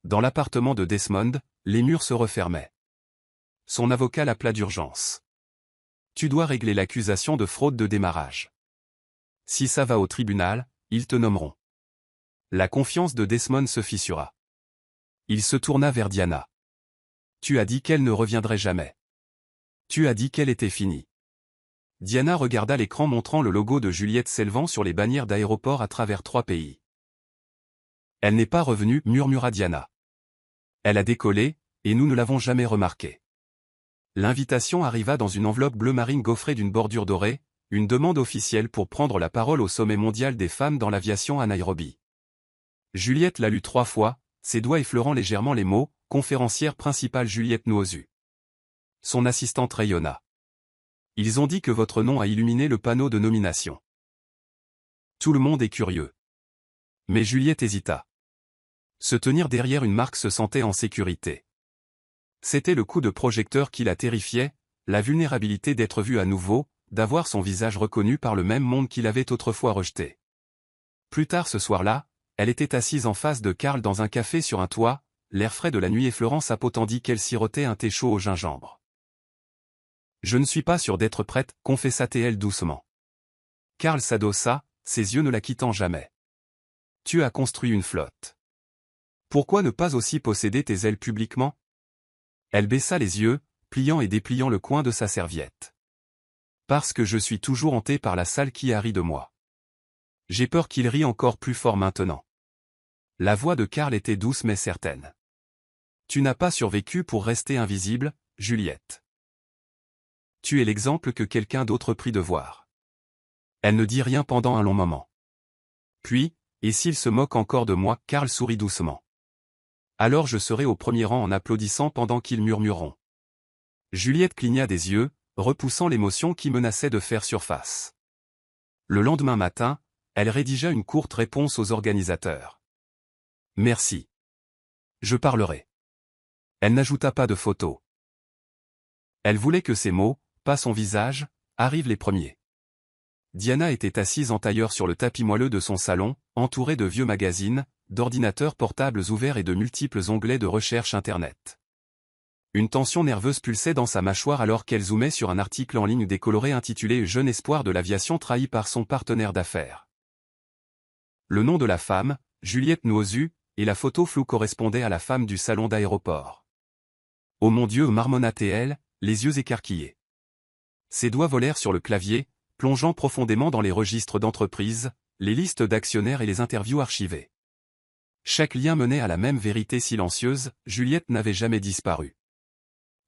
Dans l'appartement de Desmond, les murs se refermaient. Son avocat l'appela d'urgence. Tu dois régler l'accusation de fraude de démarrage. Si ça va au tribunal, ils te nommeront. La confiance de Desmond se fissura. Il se tourna vers Diana. Tu as dit qu'elle ne reviendrait jamais. Tu as dit qu'elle était finie. Diana regarda l'écran montrant le logo de Juliette s'élevant sur les bannières d'aéroports à travers 3 pays. Elle n'est pas revenue, murmura Diana. Elle a décollé, et nous ne l'avons jamais remarqué. L'invitation arriva dans une enveloppe bleu marine gaufrée d'une bordure dorée, une demande officielle pour prendre la parole au sommet mondial des femmes dans l'aviation à Nairobi. Juliette l'a lu 3 fois, ses doigts effleurant légèrement les mots, conférencière principale Juliette Nwosu. Son assistante rayonna. Ils ont dit que votre nom a illuminé le panneau de nomination. Tout le monde est curieux. Mais Juliette hésita. Se tenir derrière une marque se sentait en sécurité. C'était le coup de projecteur qui la terrifiait, la vulnérabilité d'être vue à nouveau, d'avoir son visage reconnu par le même monde qui l'avait autrefois rejeté. Plus tard ce soir-là, elle était assise en face de Karl dans un café sur un toit, l'air frais de la nuit effleurant sa peau tandis qu'elle sirotait un thé chaud au gingembre. Je ne suis pas sûre d'être prête, confessa-t-elle doucement. Karl s'adossa, ses yeux ne la quittant jamais. Tu as construit une flotte. Pourquoi ne pas aussi posséder tes ailes publiquement? Elle baissa les yeux, pliant et dépliant le coin de sa serviette. Parce que je suis toujours hantée par la salle qui a ri de moi. J'ai peur qu'il rie encore plus fort maintenant. La voix de Karl était douce mais certaine. Tu n'as pas survécu pour rester invisible, Juliette. tu es l'exemple que quelqu'un d'autre prie de voir. Elle ne dit rien pendant un long moment. Puis, et s'il se moque encore de moi, Karl sourit doucement. Alors je serai au premier rang en applaudissant pendant qu'ils murmureront. Juliette cligna des yeux, repoussant l'émotion qui menaçait de faire surface. Le lendemain matin, elle rédigea une courte réponse aux organisateurs. Merci. Je parlerai. Elle n'ajouta pas de photo. Elle voulait que ces mots, pas son visage, arrivent les premiers. Diana était assise en tailleur sur le tapis moelleux de son salon, entourée de vieux magazines, d'ordinateurs portables ouverts et de multiples onglets de recherche Internet. Une tension nerveuse pulsait dans sa mâchoire alors qu'elle zoomait sur un article en ligne décoloré intitulé « Jeune espoir de l'aviation trahi par son partenaire d'affaires ». Le nom de la femme, Juliette Nouosu, et la photo floue correspondait à la femme du salon d'aéroport. « Oh mon Dieu !» marmonna-t-elle, les yeux écarquillés. Ses doigts volèrent sur le clavier, plongeant profondément dans les registres d'entreprise, les listes d'actionnaires et les interviews archivées. Chaque lien menait à la même vérité silencieuse, Juliette n'avait jamais disparu.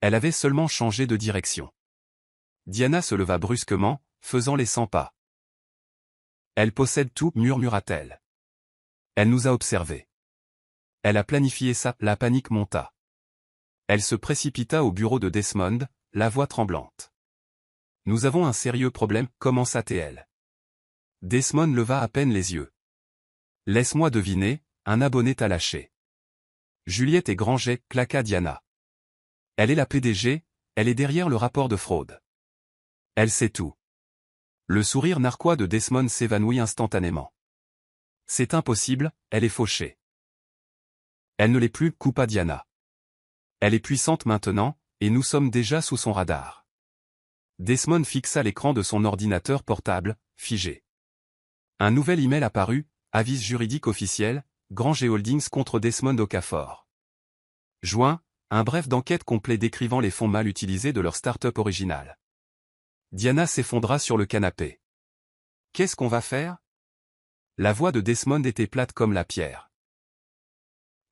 Elle avait seulement changé de direction. Diana se leva brusquement, faisant les 100 pas. Elle possède tout, murmura-t-elle. Elle nous a observés. Elle a planifié ça, la panique monta. Elle se précipita au bureau de Desmond, la voix tremblante. Nous avons un sérieux problème, commença-t-elle. Desmond leva à peine les yeux. Laisse-moi deviner, un abonné t'a lâché. Juliette et Granger, claqua Diana. Elle est la PDG, elle est derrière le rapport de fraude. Elle sait tout. Le sourire narquois de Desmond s'évanouit instantanément. C'est impossible, elle est fauchée. Elle ne l'est plus, coupa Diana. Elle est puissante maintenant, et nous sommes déjà sous son radar. Desmond fixa l'écran de son ordinateur portable, figé. Un nouvel email apparut, avis juridique officiel, Granger Holdings contre Desmond Okafor. Juin, un bref d'enquête complet décrivant les fonds mal utilisés de leur start-up originale. Diana s'effondra sur le canapé. Qu'est-ce qu'on va faire? La voix de Desmond était plate comme la pierre.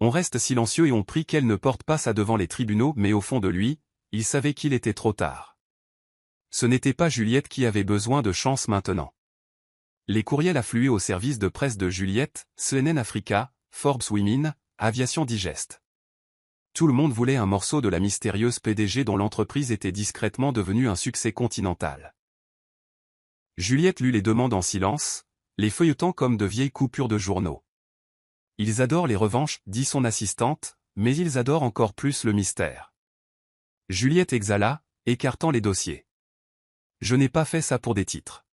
On reste silencieux et on prie qu'elle ne porte pas ça devant les tribunaux, mais au fond de lui, il savait qu'il était trop tard. Ce n'était pas Juliette qui avait besoin de chance maintenant. Les courriels affluaient au service de presse de Juliette, CNN Africa, Forbes Women, Aviation Digest. Tout le monde voulait un morceau de la mystérieuse PDG dont l'entreprise était discrètement devenue un succès continental. Juliette lut les demandes en silence, les feuilletant comme de vieilles coupures de journaux. Ils adorent les revanches, dit son assistante, mais ils adorent encore plus le mystère. Juliette exhala, écartant les dossiers. Je n'ai pas fait ça pour des titres.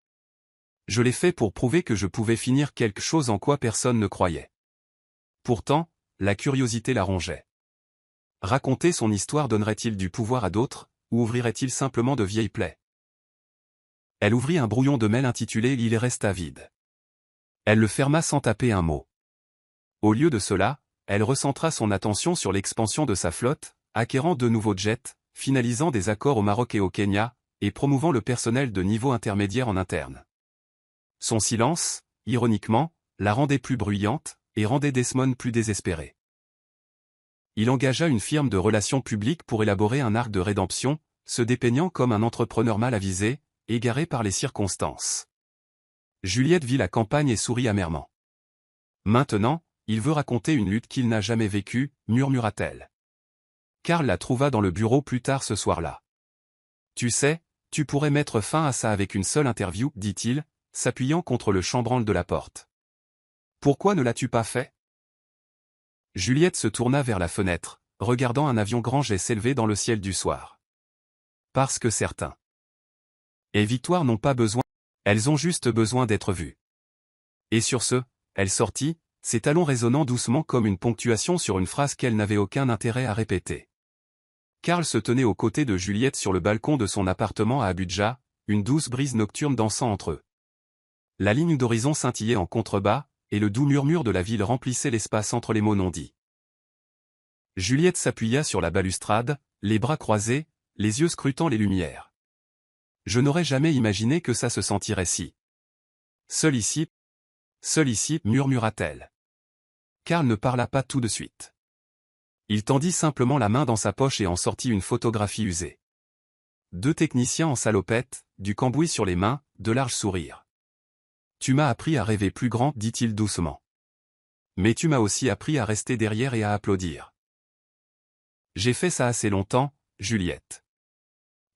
Je l'ai fait pour prouver que je pouvais finir quelque chose en quoi personne ne croyait. Pourtant, la curiosité la rongeait. Raconter son histoire donnerait-il du pouvoir à d'autres, ou ouvrirait-il simplement de vieilles plaies? Elle ouvrit un brouillon de mail intitulé « Il resta vide ». Elle le ferma sans taper un mot. Au lieu de cela, elle recentra son attention sur l'expansion de sa flotte, acquérant de nouveaux jets, finalisant des accords au Maroc et au Kenya, et promouvant le personnel de niveau intermédiaire en interne. Son silence, ironiquement, la rendait plus bruyante, et rendait Desmond plus désespéré. Il engagea une firme de relations publiques pour élaborer un arc de rédemption, se dépeignant comme un entrepreneur mal avisé, égaré par les circonstances. Juliette vit la campagne et sourit amèrement. Maintenant, il veut raconter une lutte qu'il n'a jamais vécue, murmura-t-elle. Karl la trouva dans le bureau plus tard ce soir-là. Tu sais, tu pourrais mettre fin à ça avec une seule interview, dit-il, s'appuyant contre le chambranle de la porte. Pourquoi ne l'as-tu pas fait? Juliette se tourna vers la fenêtre, regardant un avion grand jet s'élever dans le ciel du soir. Parce que certains et Victoire n'ont pas besoin, elles ont juste besoin d'être vues. Et sur ce, elle sortit, ses talons résonnant doucement comme une ponctuation sur une phrase qu'elle n'avait aucun intérêt à répéter. Karl se tenait aux côtés de Juliette sur le balcon de son appartement à Abuja, une douce brise nocturne dansant entre eux. La ligne d'horizon scintillait en contrebas, et le doux murmure de la ville remplissait l'espace entre les mots non dits. Juliette s'appuya sur la balustrade, les bras croisés, les yeux scrutant les lumières. Je n'aurais jamais imaginé que ça se sentirait si. Seul ici, murmura-t-elle. Karl ne parla pas tout de suite. Il tendit simplement la main dans sa poche et en sortit une photographie usée. Deux techniciens en salopette, du cambouis sur les mains, de larges sourires. Tu m'as appris à rêver plus grand, dit-il doucement. Mais tu m'as aussi appris à rester derrière et à applaudir. J'ai fait ça assez longtemps, Juliette.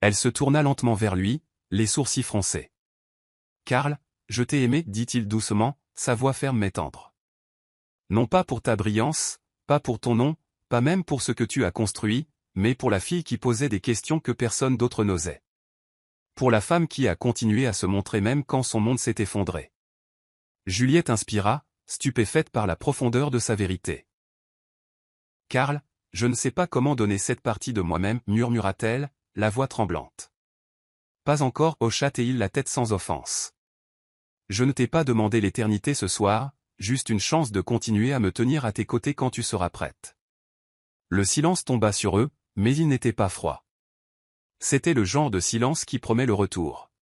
Elle se tourna lentement vers lui, les sourcils froncés. Karl, je t'ai aimé, dit-il doucement, sa voix ferme mais tendre. Non pas pour ta brillance, pas pour ton nom, pas même pour ce que tu as construit, mais pour la fille qui posait des questions que personne d'autre n'osait. Pour la femme qui a continué à se montrer même quand son monde s'est effondré. Juliette inspira, stupéfaite par la profondeur de sa vérité. Karl, je ne sais pas comment donner cette partie de moi-même, murmura-t-elle, la voix tremblante. Pas encore, hocha-t-il la tête sans offense. Je ne t'ai pas demandé l'éternité ce soir, juste une chance de continuer à me tenir à tes côtés quand tu seras prête. Le silence tomba sur eux, mais il n'était pas froid. C'était le genre de silence qui promet le retour.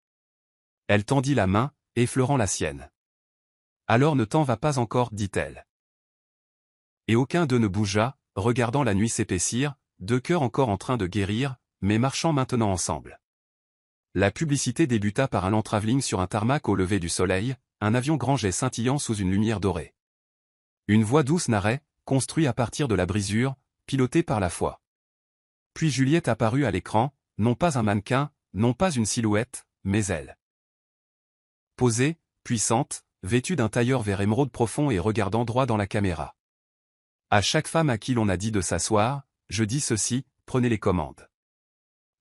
Elle tendit la main, effleurant la sienne. Alors ne t'en va pas encore, dit-elle. Et aucun d'eux ne bougea, regardant la nuit s'épaissir, deux cœurs encore en train de guérir, mais marchant maintenant ensemble. La publicité débuta par un lent travelling sur un tarmac au lever du soleil, un avion grand jet scintillant sous une lumière dorée. Une voix douce narrait, construit à partir de la brisure, pilotée par la foi. Puis Juliette apparut à l'écran, non pas un mannequin, non pas une silhouette, mais elle. Posée, puissante, vêtue d'un tailleur vert émeraude profond et regardant droit dans la caméra. À chaque femme à qui l'on a dit de s'asseoir, je dis ceci, prenez les commandes.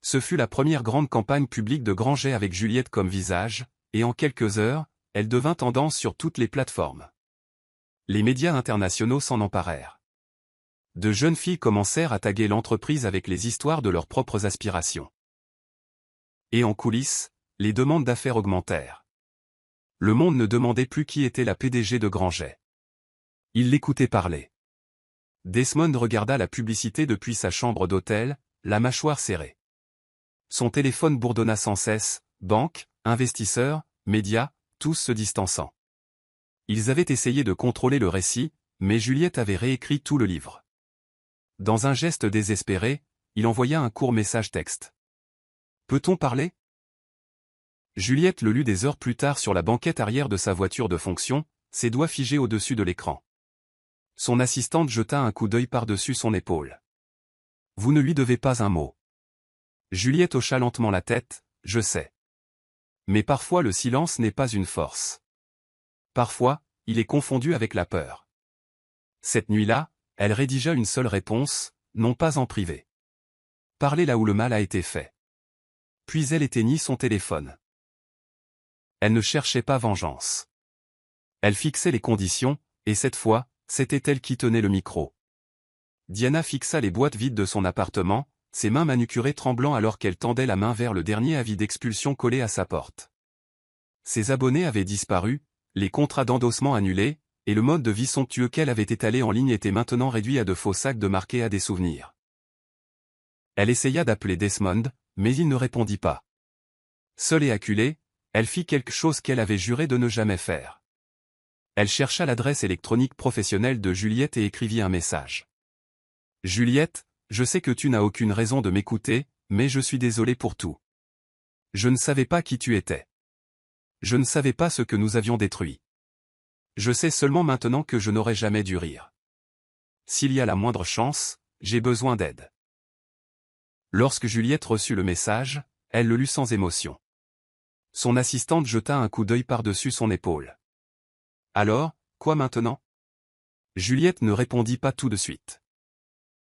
Ce fut la première grande campagne publique de grand jet avec Juliette comme visage, et en quelques heures, elle devint tendance sur toutes les plateformes. Les médias internationaux s'en emparèrent. De jeunes filles commencèrent à taguer l'entreprise avec les histoires de leurs propres aspirations. Et en coulisses, les demandes d'affaires augmentèrent. Le monde ne demandait plus qui était la PDG de Grand Jet. Il l'écoutait parler. Desmond regarda la publicité depuis sa chambre d'hôtel, la mâchoire serrée. Son téléphone bourdonna sans cesse, banques, investisseurs, médias, tous se distançant. Ils avaient essayé de contrôler le récit, mais Juliette avait réécrit tout le livre. Dans un geste désespéré, il envoya un court message texte. « Peut-on parler ?» Juliette le lut des heures plus tard sur la banquette arrière de sa voiture de fonction, ses doigts figés au-dessus de l'écran. Son assistante jeta un coup d'œil par-dessus son épaule. « Vous ne lui devez pas un mot. » Juliette hocha lentement la tête, « Je sais. Mais parfois le silence n'est pas une force. Parfois, il est confondu avec la peur. » Cette nuit-là, elle rédigea une seule réponse, non pas en privé. Parlez là où le mal a été fait. Puis elle éteignit son téléphone. Elle ne cherchait pas vengeance. Elle fixait les conditions, et cette fois, c'était elle qui tenait le micro. Diana fixa les boîtes vides de son appartement, ses mains manucurées tremblant alors qu'elle tendait la main vers le dernier avis d'expulsion collé à sa porte. Ses abonnés avaient disparu, les contrats d'endossement annulés, et le mode de vie somptueux qu'elle avait étalé en ligne était maintenant réduit à de faux sacs de marqués à des souvenirs. Elle essaya d'appeler Desmond, mais il ne répondit pas. Seule et acculée, elle fit quelque chose qu'elle avait juré de ne jamais faire. Elle chercha l'adresse électronique professionnelle de Juliette et écrivit un message. « Juliette, je sais que tu n'as aucune raison de m'écouter, mais je suis désolé pour tout. Je ne savais pas qui tu étais. Je ne savais pas ce que nous avions détruit. Je sais seulement maintenant que je n'aurais jamais dû rire. S'il y a la moindre chance, j'ai besoin d'aide. » Lorsque Juliette reçut le message, elle le lut sans émotion. Son assistante jeta un coup d'œil par-dessus son épaule. « Alors, quoi maintenant ?» Juliette ne répondit pas tout de suite.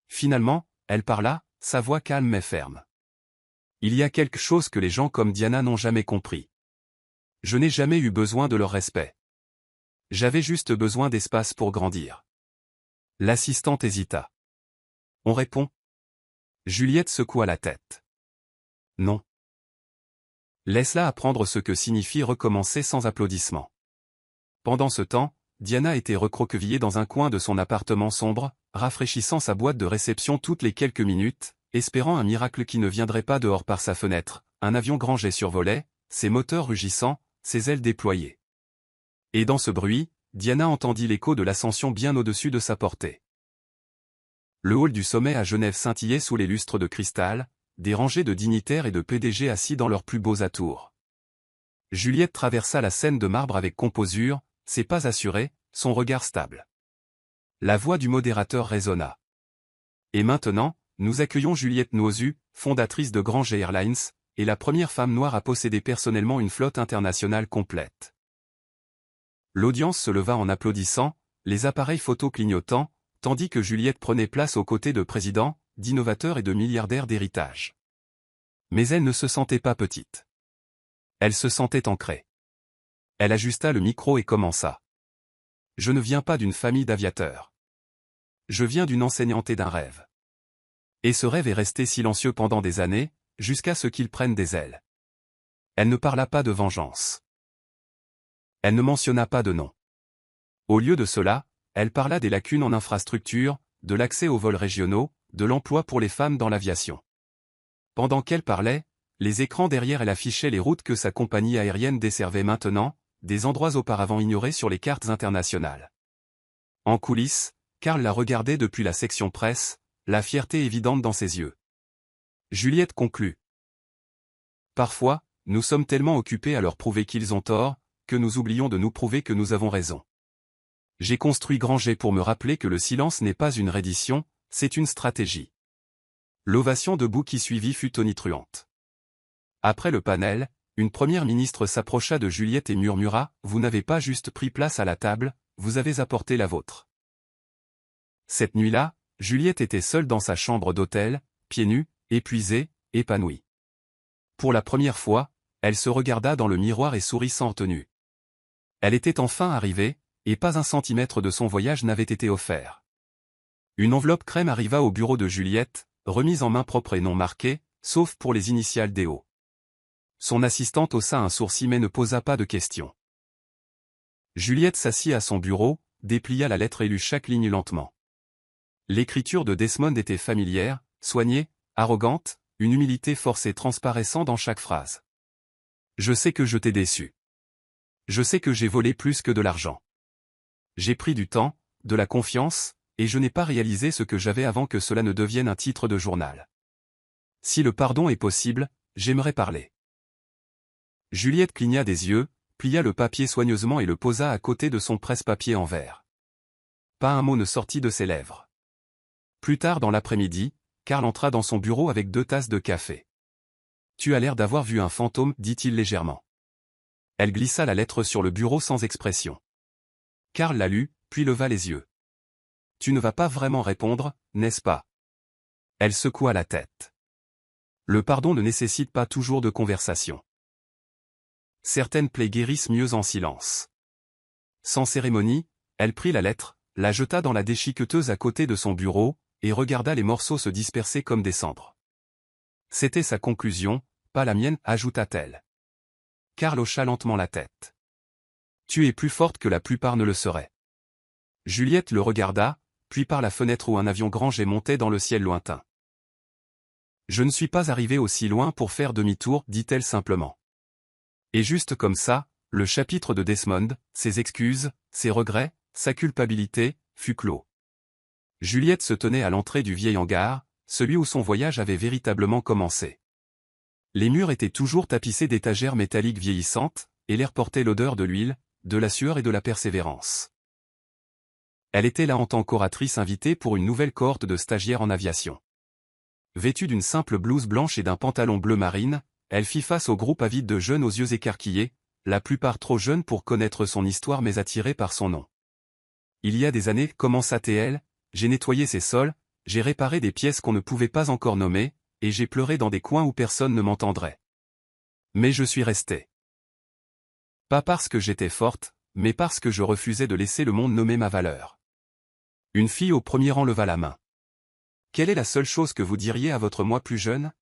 Finalement, elle parla, sa voix calme mais ferme. « Il y a quelque chose que les gens comme Diana n'ont jamais compris. Je n'ai jamais eu besoin de leur respect. J'avais juste besoin d'espace pour grandir. » L'assistante hésita. « On répond ?» Juliette secoua la tête. « Non. Laisse-la apprendre ce que signifie recommencer sans applaudissements. » Pendant ce temps, Diana était recroquevillée dans un coin de son appartement sombre, rafraîchissant sa boîte de réception toutes les quelques minutes, espérant un miracle qui ne viendrait pas dehors par sa fenêtre. Un avion grand jet survolait, ses moteurs rugissant, ses ailes déployées. Et dans ce bruit, Diana entendit l'écho de l'ascension bien au-dessus de sa portée. Le hall du sommet à Genève scintillait sous les lustres de cristal, des rangées de dignitaires et de PDG assis dans leurs plus beaux atours. Juliette traversa la scène de marbre avec composure, ses pas assurés, son regard stable. La voix du modérateur résonna. Et maintenant, nous accueillons Juliette Nwosu, fondatrice de Granger Airlines, et la première femme noire à posséder personnellement une flotte internationale complète. L'audience se leva en applaudissant, les appareils photo clignotant, tandis que Juliette prenait place aux côtés de présidents, d'innovateurs et de milliardaires d'héritage. Mais elle ne se sentait pas petite. Elle se sentait ancrée. Elle ajusta le micro et commença. Je ne viens pas d'une famille d'aviateurs. Je viens d'une enseignante et d'un rêve. Et ce rêve est resté silencieux pendant des années, jusqu'à ce qu'il prenne des ailes. Elle ne parla pas de vengeance. Elle ne mentionna pas de nom. Au lieu de cela, elle parla des lacunes en infrastructure, de l'accès aux vols régionaux, de l'emploi pour les femmes dans l'aviation. Pendant qu'elle parlait, les écrans derrière elle affichaient les routes que sa compagnie aérienne desservait maintenant, des endroits auparavant ignorés sur les cartes internationales. En coulisses, Karl la regardait depuis la section presse, la fierté évidente dans ses yeux. Juliette conclut. Parfois, nous sommes tellement occupés à leur prouver qu'ils ont tort, que nous oublions de nous prouver que nous avons raison. J'ai construit Granger pour me rappeler que le silence n'est pas une reddition, c'est une stratégie. L'ovation debout qui suivit fut tonitruante. Après le panel, une première ministre s'approcha de Juliette et murmura « Vous n'avez pas juste pris place à la table, vous avez apporté la vôtre. » Cette nuit-là, Juliette était seule dans sa chambre d'hôtel, pieds nus, épuisée, épanouie. Pour la première fois, elle se regarda dans le miroir et sourit sans retenue. Elle était enfin arrivée, et pas un centimètre de son voyage n'avait été offert. Une enveloppe crème arriva au bureau de Juliette, remise en main propre et non marquée, sauf pour les initiales d'E.O. Son assistante haussa un sourcil mais ne posa pas de questions. Juliette s'assit à son bureau, déplia la lettre et lut chaque ligne lentement. L'écriture de Desmond était familière, soignée, arrogante, une humilité forcée transparaissant dans chaque phrase. Je sais que je t'ai déçu. Je sais que j'ai volé plus que de l'argent. J'ai pris du temps, de la confiance, et je n'ai pas réalisé ce que j'avais avant que cela ne devienne un titre de journal. Si le pardon est possible, j'aimerais parler. Juliette cligna des yeux, plia le papier soigneusement et le posa à côté de son presse-papier en verre. Pas un mot ne sortit de ses lèvres. Plus tard dans l'après-midi, Karl entra dans son bureau avec 2 tasses de café. « Tu as l'air d'avoir vu un fantôme, dit-il légèrement. » Elle glissa la lettre sur le bureau sans expression. Karl la lut, puis leva les yeux. « Tu ne vas pas vraiment répondre, n'est-ce pas ?» Elle secoua la tête. Le pardon ne nécessite pas toujours de conversation. Certaines plaies guérissent mieux en silence. Sans cérémonie, elle prit la lettre, la jeta dans la déchiqueteuse à côté de son bureau, et regarda les morceaux se disperser comme des cendres. C'était sa conclusion, pas la mienne, ajouta-t-elle. Karl hocha lentement la tête. Tu es plus forte que la plupart ne le seraient. Juliette le regarda, puis par la fenêtre où un avion Granger montait dans le ciel lointain. Je ne suis pas arrivée aussi loin pour faire demi-tour, dit-elle simplement. Et juste comme ça, le chapitre de Desmond, ses excuses, ses regrets, sa culpabilité, fut clos. Juliette se tenait à l'entrée du vieil hangar, celui où son voyage avait véritablement commencé. Les murs étaient toujours tapissés d'étagères métalliques vieillissantes, et l'air portait l'odeur de l'huile, de la sueur et de la persévérance. Elle était là en tant qu'oratrice invitée pour une nouvelle cohorte de stagiaires en aviation. Vêtue d'une simple blouse blanche et d'un pantalon bleu marine, elle fit face au groupe avide de jeunes aux yeux écarquillés, la plupart trop jeunes pour connaître son histoire mais attirés par son nom. Il y a des années, commença-t-elle, j'ai nettoyé ces sols, j'ai réparé des pièces qu'on ne pouvait pas encore nommer, et j'ai pleuré dans des coins où personne ne m'entendrait. Mais je suis restée. Pas parce que j'étais forte, mais parce que je refusais de laisser le monde nommer ma valeur. Une fille au premier rang leva la main. Quelle est la seule chose que vous diriez à votre moi plus jeune?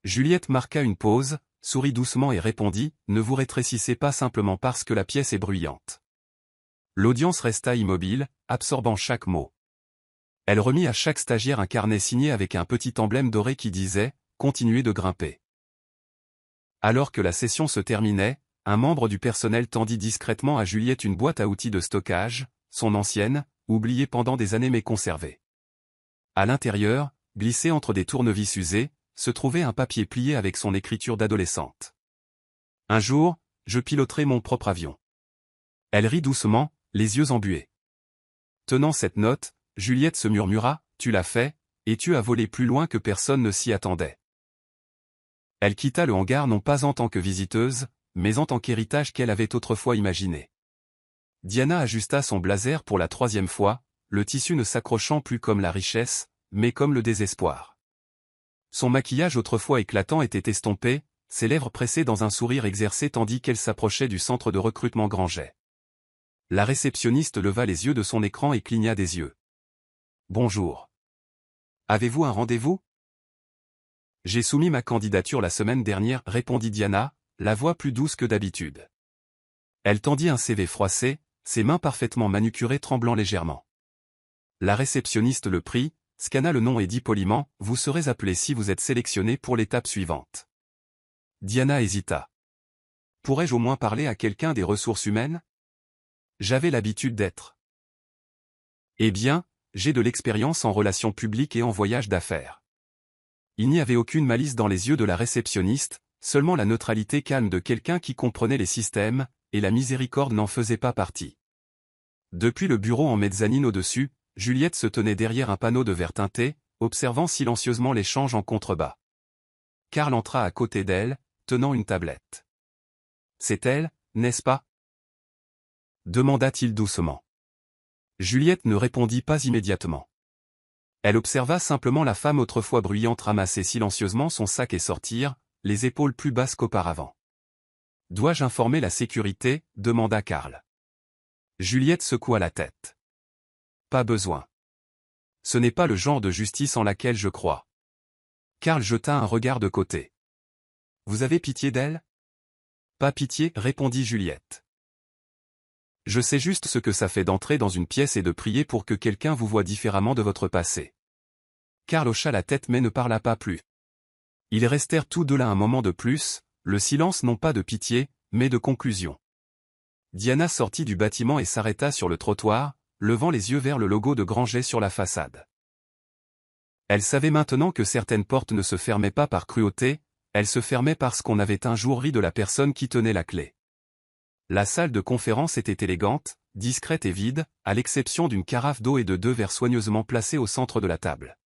Juliette marqua une pause, sourit doucement et répondit, ne vous rétrécissez pas simplement parce que la pièce est bruyante. L'audience resta immobile, absorbant chaque mot. Elle remit à chaque stagiaire un carnet signé avec un petit emblème doré qui disait « Continuez de grimper ». Alors que la session se terminait, un membre du personnel tendit discrètement à Juliette une boîte à outils de stockage, son ancienne, oubliée pendant des années mais conservée. À l'intérieur, glissé entre des tournevis usés, se trouvait un papier plié avec son écriture d'adolescente. Un jour, je piloterai mon propre avion. Elle rit doucement, les yeux embués. Tenant cette note, Juliette se murmura, « Tu l'as fait, et tu as volé plus loin que personne ne s'y attendait. » Elle quitta le hangar non pas en tant que visiteuse, mais en tant qu'héritage qu'elle avait autrefois imaginé. Diana ajusta son blazer pour la 3e fois, le tissu ne s'accrochant plus comme la richesse, mais comme le désespoir. Son maquillage autrefois éclatant était estompé, ses lèvres pressées dans un sourire exercé tandis qu'elle s'approchait du centre de recrutement Granger. La réceptionniste leva les yeux de son écran et cligna des yeux. « Bonjour. Avez-vous un rendez-vous ? » « J'ai soumis ma candidature la semaine dernière, » répondit Diana, la voix plus douce que d'habitude. Elle tendit un CV froissé, ses mains parfaitement manucurées tremblant légèrement. La réceptionniste le prit, scanna le nom et dit poliment, « Vous serez appelé si vous êtes sélectionné pour l'étape suivante. » Diana hésita. « Pourrais-je au moins parler à quelqu'un des ressources humaines ? J'avais l'habitude d'être. » « Eh bien, j'ai de l'expérience en relations publiques et en voyage d'affaires. » Il n'y avait aucune malice dans les yeux de la réceptionniste, seulement la neutralité calme de quelqu'un qui comprenait les systèmes, et la miséricorde n'en faisait pas partie. Depuis le bureau en mezzanine au-dessus, Juliette se tenait derrière un panneau de verre teinté, observant silencieusement l'échange en contrebas. Karl entra à côté d'elle, tenant une tablette. « C'est elle, n'est-ce pas ? » demanda-t-il doucement. Juliette ne répondit pas immédiatement. Elle observa simplement la femme autrefois bruyante ramasser silencieusement son sac et sortir, les épaules plus basses qu'auparavant. « Dois-je informer la sécurité ? » demanda Karl. Juliette secoua la tête. « Pas besoin. Ce n'est pas le genre de justice en laquelle je crois. » Karl jeta un regard de côté. « Vous avez pitié d'elle ? » « Pas pitié, » répondit Juliette. « Je sais juste ce que ça fait d'entrer dans une pièce et de prier pour que quelqu'un vous voie différemment de votre passé. » Karl hocha la tête mais ne parla pas plus. Ils restèrent tous deux là un moment de plus, le silence non pas de pitié, mais de conclusion. Diana sortit du bâtiment et s'arrêta sur le trottoir, levant les yeux vers le logo de Granger sur la façade. Elle savait maintenant que certaines portes ne se fermaient pas par cruauté, elles se fermaient parce qu'on avait un jour ri de la personne qui tenait la clé. La salle de conférence était élégante, discrète et vide, à l'exception d'une carafe d'eau et de 2 verres soigneusement placés au centre de la table.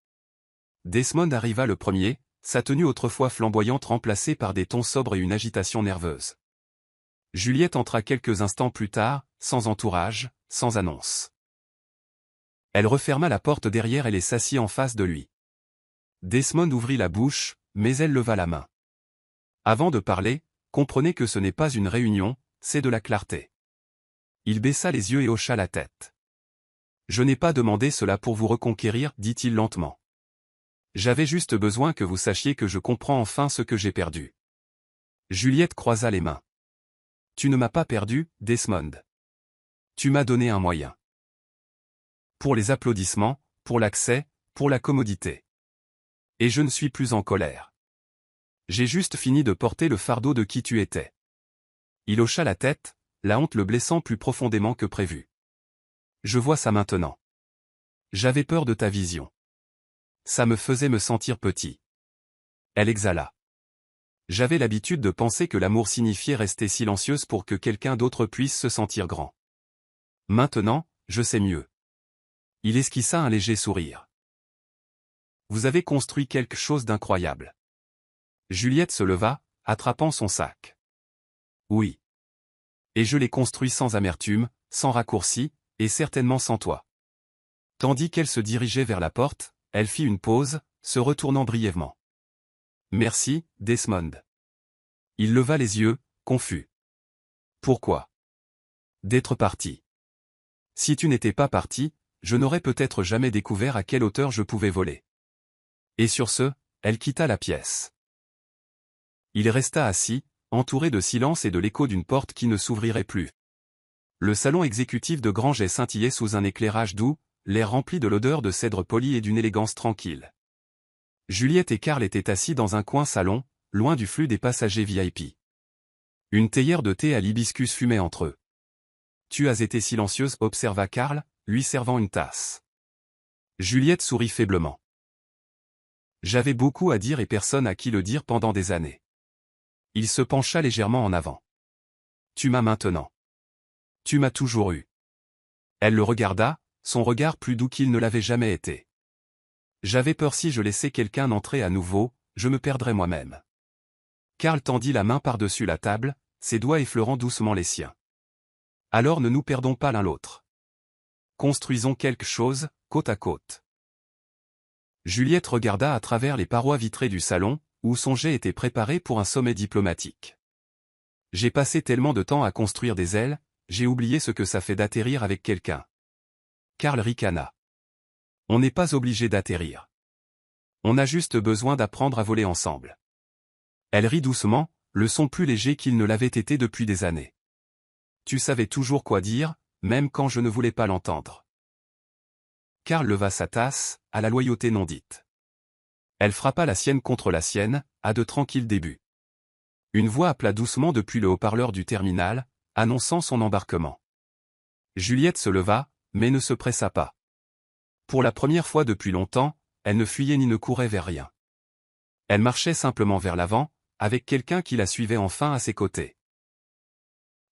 Desmond arriva le premier, sa tenue autrefois flamboyante remplacée par des tons sobres et une agitation nerveuse. Juliette entra quelques instants plus tard, sans entourage, sans annonce. Elle referma la porte derrière elle et s'assit en face de lui. Desmond ouvrit la bouche, mais elle leva la main. Avant de parler, comprenez que ce n'est pas une réunion, c'est de la clarté. Il baissa les yeux et hocha la tête. Je n'ai pas demandé cela pour vous reconquérir, dit-il lentement. J'avais juste besoin que vous sachiez que je comprends enfin ce que j'ai perdu. Juliette croisa les mains. Tu ne m'as pas perdu, Desmond. Tu m'as donné un moyen. Pour les applaudissements, pour l'accès, pour la commodité. Et je ne suis plus en colère. J'ai juste fini de porter le fardeau de qui tu étais. Il hocha la tête, la honte le blessant plus profondément que prévu. Je vois ça maintenant. J'avais peur de ta vision. Ça me faisait me sentir petit. Elle exhala. J'avais l'habitude de penser que l'amour signifiait rester silencieuse pour que quelqu'un d'autre puisse se sentir grand. Maintenant, je sais mieux. Il esquissa un léger sourire. Vous avez construit quelque chose d'incroyable. Juliette se leva, attrapant son sac. Oui. Et je l'ai construit sans amertume, sans raccourci, et certainement sans toi. Tandis qu'elle se dirigeait vers la porte, elle fit une pause, se retournant brièvement. Merci, Desmond. Il leva les yeux, confus. Pourquoi ? D'être parti. Si tu n'étais pas parti, je n'aurais peut-être jamais découvert à quelle hauteur je pouvais voler. Et sur ce, elle quitta la pièce. Il resta assis, entouré de silence et de l'écho d'une porte qui ne s'ouvrirait plus. Le salon exécutif de Granger scintillait sous un éclairage doux, l'air rempli de l'odeur de cèdre poli et d'une élégance tranquille. Juliette et Karl étaient assis dans un coin salon, loin du flux des passagers VIP. Une théière de thé à l'hibiscus fumait entre eux. Tu as été silencieuse, observa Karl, lui servant une tasse. Juliette sourit faiblement. J'avais beaucoup à dire et personne à qui le dire pendant des années. Il se pencha légèrement en avant. Tu m'as maintenant. Tu m'as toujours eu. Elle le regarda, son regard plus doux qu'il ne l'avait jamais été. J'avais peur si je laissais quelqu'un entrer à nouveau, je me perdrais moi-même. Karl tendit la main par-dessus la table, ses doigts effleurant doucement les siens. Alors ne nous perdons pas l'un l'autre. Construisons quelque chose, côte à côte. Juliette regarda à travers les parois vitrées du salon, où son jet était préparé pour un sommet diplomatique. J'ai passé tellement de temps à construire des ailes, j'ai oublié ce que ça fait d'atterrir avec quelqu'un. Karl ricana. On n'est pas obligé d'atterrir. On a juste besoin d'apprendre à voler ensemble. Elle rit doucement, le son plus léger qu'il ne l'avait été depuis des années. Tu savais toujours quoi dire, même quand je ne voulais pas l'entendre. Karl leva sa tasse, à la loyauté non dite. Elle frappa la sienne contre la sienne, à de tranquilles débuts. Une voix appela doucement depuis le haut-parleur du terminal, annonçant son embarquement. Juliette se leva, mais ne se pressa pas. Pour la première fois depuis longtemps, elle ne fuyait ni ne courait vers rien. Elle marchait simplement vers l'avant, avec quelqu'un qui la suivait enfin à ses côtés.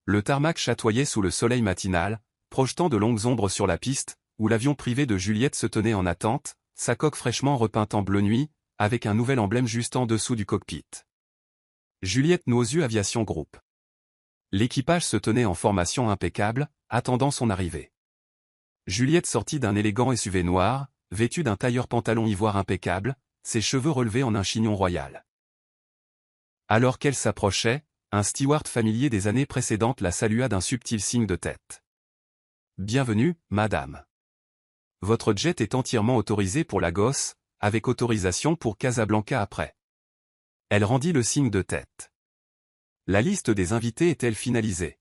Le tarmac chatoyait sous le soleil matinal, projetant de longues ombres sur la piste, où l'avion privé de Juliette se tenait en attente, sa coque fraîchement repeinte en bleu nuit, avec un nouvel emblème juste en dessous du cockpit. Juliette Nozu Aviation Group. L'équipage se tenait en formation impeccable, attendant son arrivée. Juliette sortit d'un élégant SUV noir, vêtu d'un tailleur pantalon ivoire impeccable, ses cheveux relevés en un chignon royal. Alors qu'elle s'approchait, un steward familier des années précédentes la salua d'un subtil signe de tête. « Bienvenue, madame. Votre jet est entièrement autorisé pour Lagos, avec autorisation pour Casablanca après. » Elle rendit le signe de tête. La liste des invités est-elle finalisée?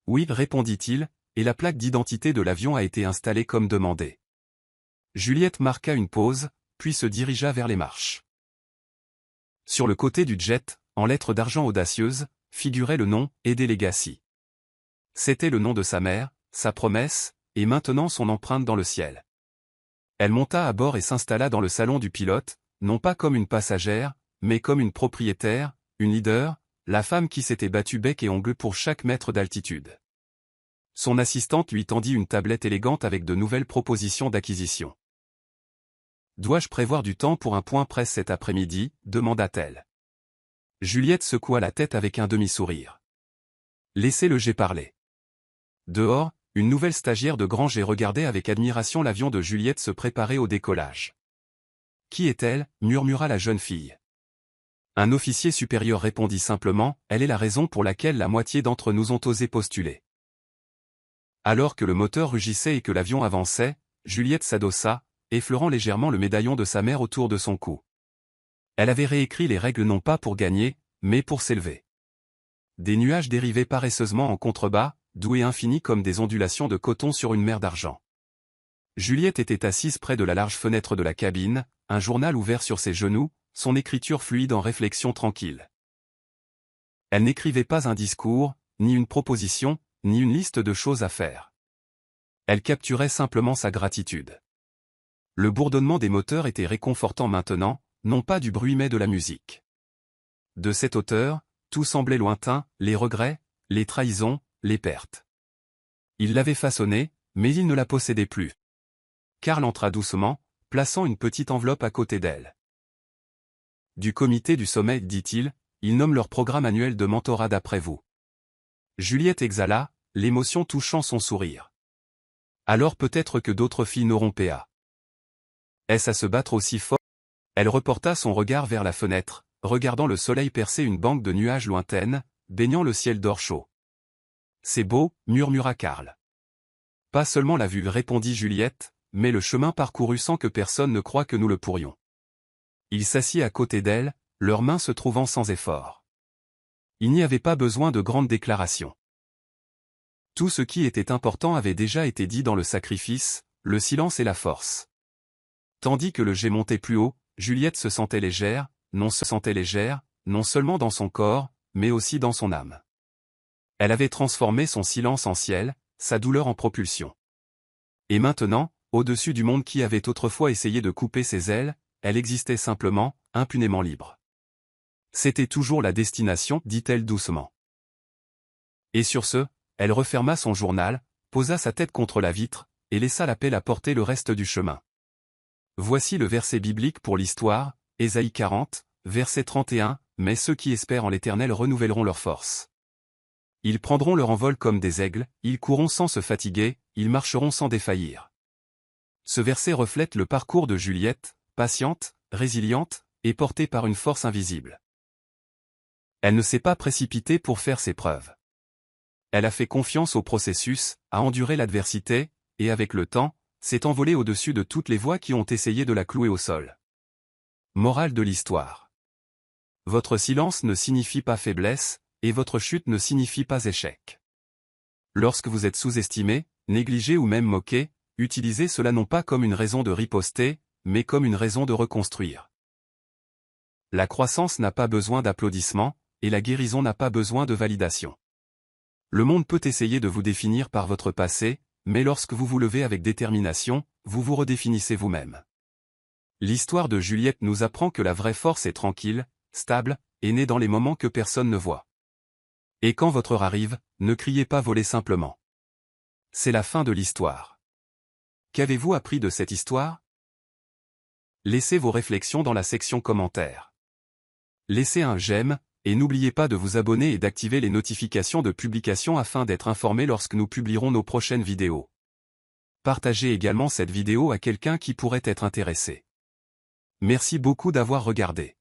Oui, répondit-il, et la plaque d'identité de l'avion a été installée comme demandé. Juliette marqua une pause, puis se dirigea vers les marches. Sur le côté du jet, en lettres d'argent audacieuses, figurait le nom « Ede Legacy ». C'était le nom de sa mère, sa promesse, et maintenant son empreinte dans le ciel. Elle monta à bord et s'installa dans le salon du pilote, non pas comme une passagère, mais comme une propriétaire, une leader, la femme qui s'était battue bec et ongle pour chaque mètre d'altitude. Son assistante lui tendit une tablette élégante avec de nouvelles propositions d'acquisition. « Dois-je prévoir du temps pour un point presse cet après-midi » demanda-t-elle. Juliette secoua la tête avec un demi-sourire. « Laissez le jet parler. » Dehors, une nouvelle stagiaire de Grange regardait avec admiration l'avion de Juliette se préparer au décollage. « Qui est-elle » murmura la jeune fille. Un officier supérieur répondit simplement, « Elle est la raison pour laquelle la moitié d'entre nous ont osé postuler. » Alors que le moteur rugissait et que l'avion avançait, Juliette s'adossa, effleurant légèrement le médaillon de sa mère autour de son cou. Elle avait réécrit les règles non pas pour gagner, mais pour s'élever. Des nuages dérivaient paresseusement en contrebas, doux et infinis comme des ondulations de coton sur une mer d'argent. Juliette était assise près de la large fenêtre de la cabine, un journal ouvert sur ses genoux, son écriture fluide en réflexion tranquille. Elle n'écrivait pas un discours, ni une proposition, ni une liste de choses à faire. Elle capturait simplement sa gratitude. Le bourdonnement des moteurs était réconfortant maintenant, non pas du bruit mais de la musique. De cette hauteur, tout semblait lointain, les regrets, les trahisons, les pertes. Il l'avait façonnée, mais il ne la possédait plus. Karl entra doucement, plaçant une petite enveloppe à côté d'elle. Du comité du sommet, dit-il, ils nomment leur programme annuel de mentorat d'après vous. Juliette exhala, l'émotion touchant son sourire. Alors peut-être que d'autres filles n'auront PA. Est-ce à se battre aussi fort? Elle reporta son regard vers la fenêtre, regardant le soleil percer une banque de nuages lointaines, baignant le ciel d'or chaud. C'est beau, murmura Karl. Pas seulement la vue, répondit Juliette, mais le chemin parcouru sans que personne ne croie que nous le pourrions. Il s'assit à côté d'elle, leurs mains se trouvant sans effort. Il n'y avait pas besoin de grandes déclarations. Tout ce qui était important avait déjà été dit dans le sacrifice, le silence et la force. Tandis que le jet montait plus haut, Juliette se sentait légère, non seulement dans son corps, mais aussi dans son âme. Elle avait transformé son silence en ciel, sa douleur en propulsion. Et maintenant, au-dessus du monde qui avait autrefois essayé de couper ses ailes, elle existait simplement, impunément libre. C'était toujours la destination, dit-elle doucement. Et sur ce, elle referma son journal, posa sa tête contre la vitre, et laissa la pelle porter le reste du chemin. Voici le verset biblique pour l'histoire, Ésaïe 40, verset 31, « Mais ceux qui espèrent en l'Éternel renouvelleront leur force. Ils prendront leur envol comme des aigles, ils courront sans se fatiguer, ils marcheront sans défaillir. » Ce verset reflète le parcours de Juliette, patiente, résiliente, et portée par une force invisible. Elle ne s'est pas précipitée pour faire ses preuves. Elle a fait confiance au processus, a enduré l'adversité, et avec le temps, s'est envolée au-dessus de toutes les voix qui ont essayé de la clouer au sol. Morale de l'histoire. Votre silence ne signifie pas faiblesse, et votre chute ne signifie pas échec. Lorsque vous êtes sous-estimé, négligé ou même moqué, utilisez cela non pas comme une raison de riposter, mais comme une raison de reconstruire. La croissance n'a pas besoin d'applaudissements, et la guérison n'a pas besoin de validation. Le monde peut essayer de vous définir par votre passé, mais lorsque vous vous levez avec détermination, vous vous redéfinissez vous-même. L'histoire de Juliette nous apprend que la vraie force est tranquille, stable, et née dans les moments que personne ne voit. Et quand votre heure arrive, ne criez pas voler simplement. C'est la fin de l'histoire. Qu'avez-vous appris de cette histoire? Laissez vos réflexions dans la section commentaires. Laissez un j'aime, et n'oubliez pas de vous abonner et d'activer les notifications de publication afin d'être informé lorsque nous publierons nos prochaines vidéos. Partagez également cette vidéo à quelqu'un qui pourrait être intéressé. Merci beaucoup d'avoir regardé.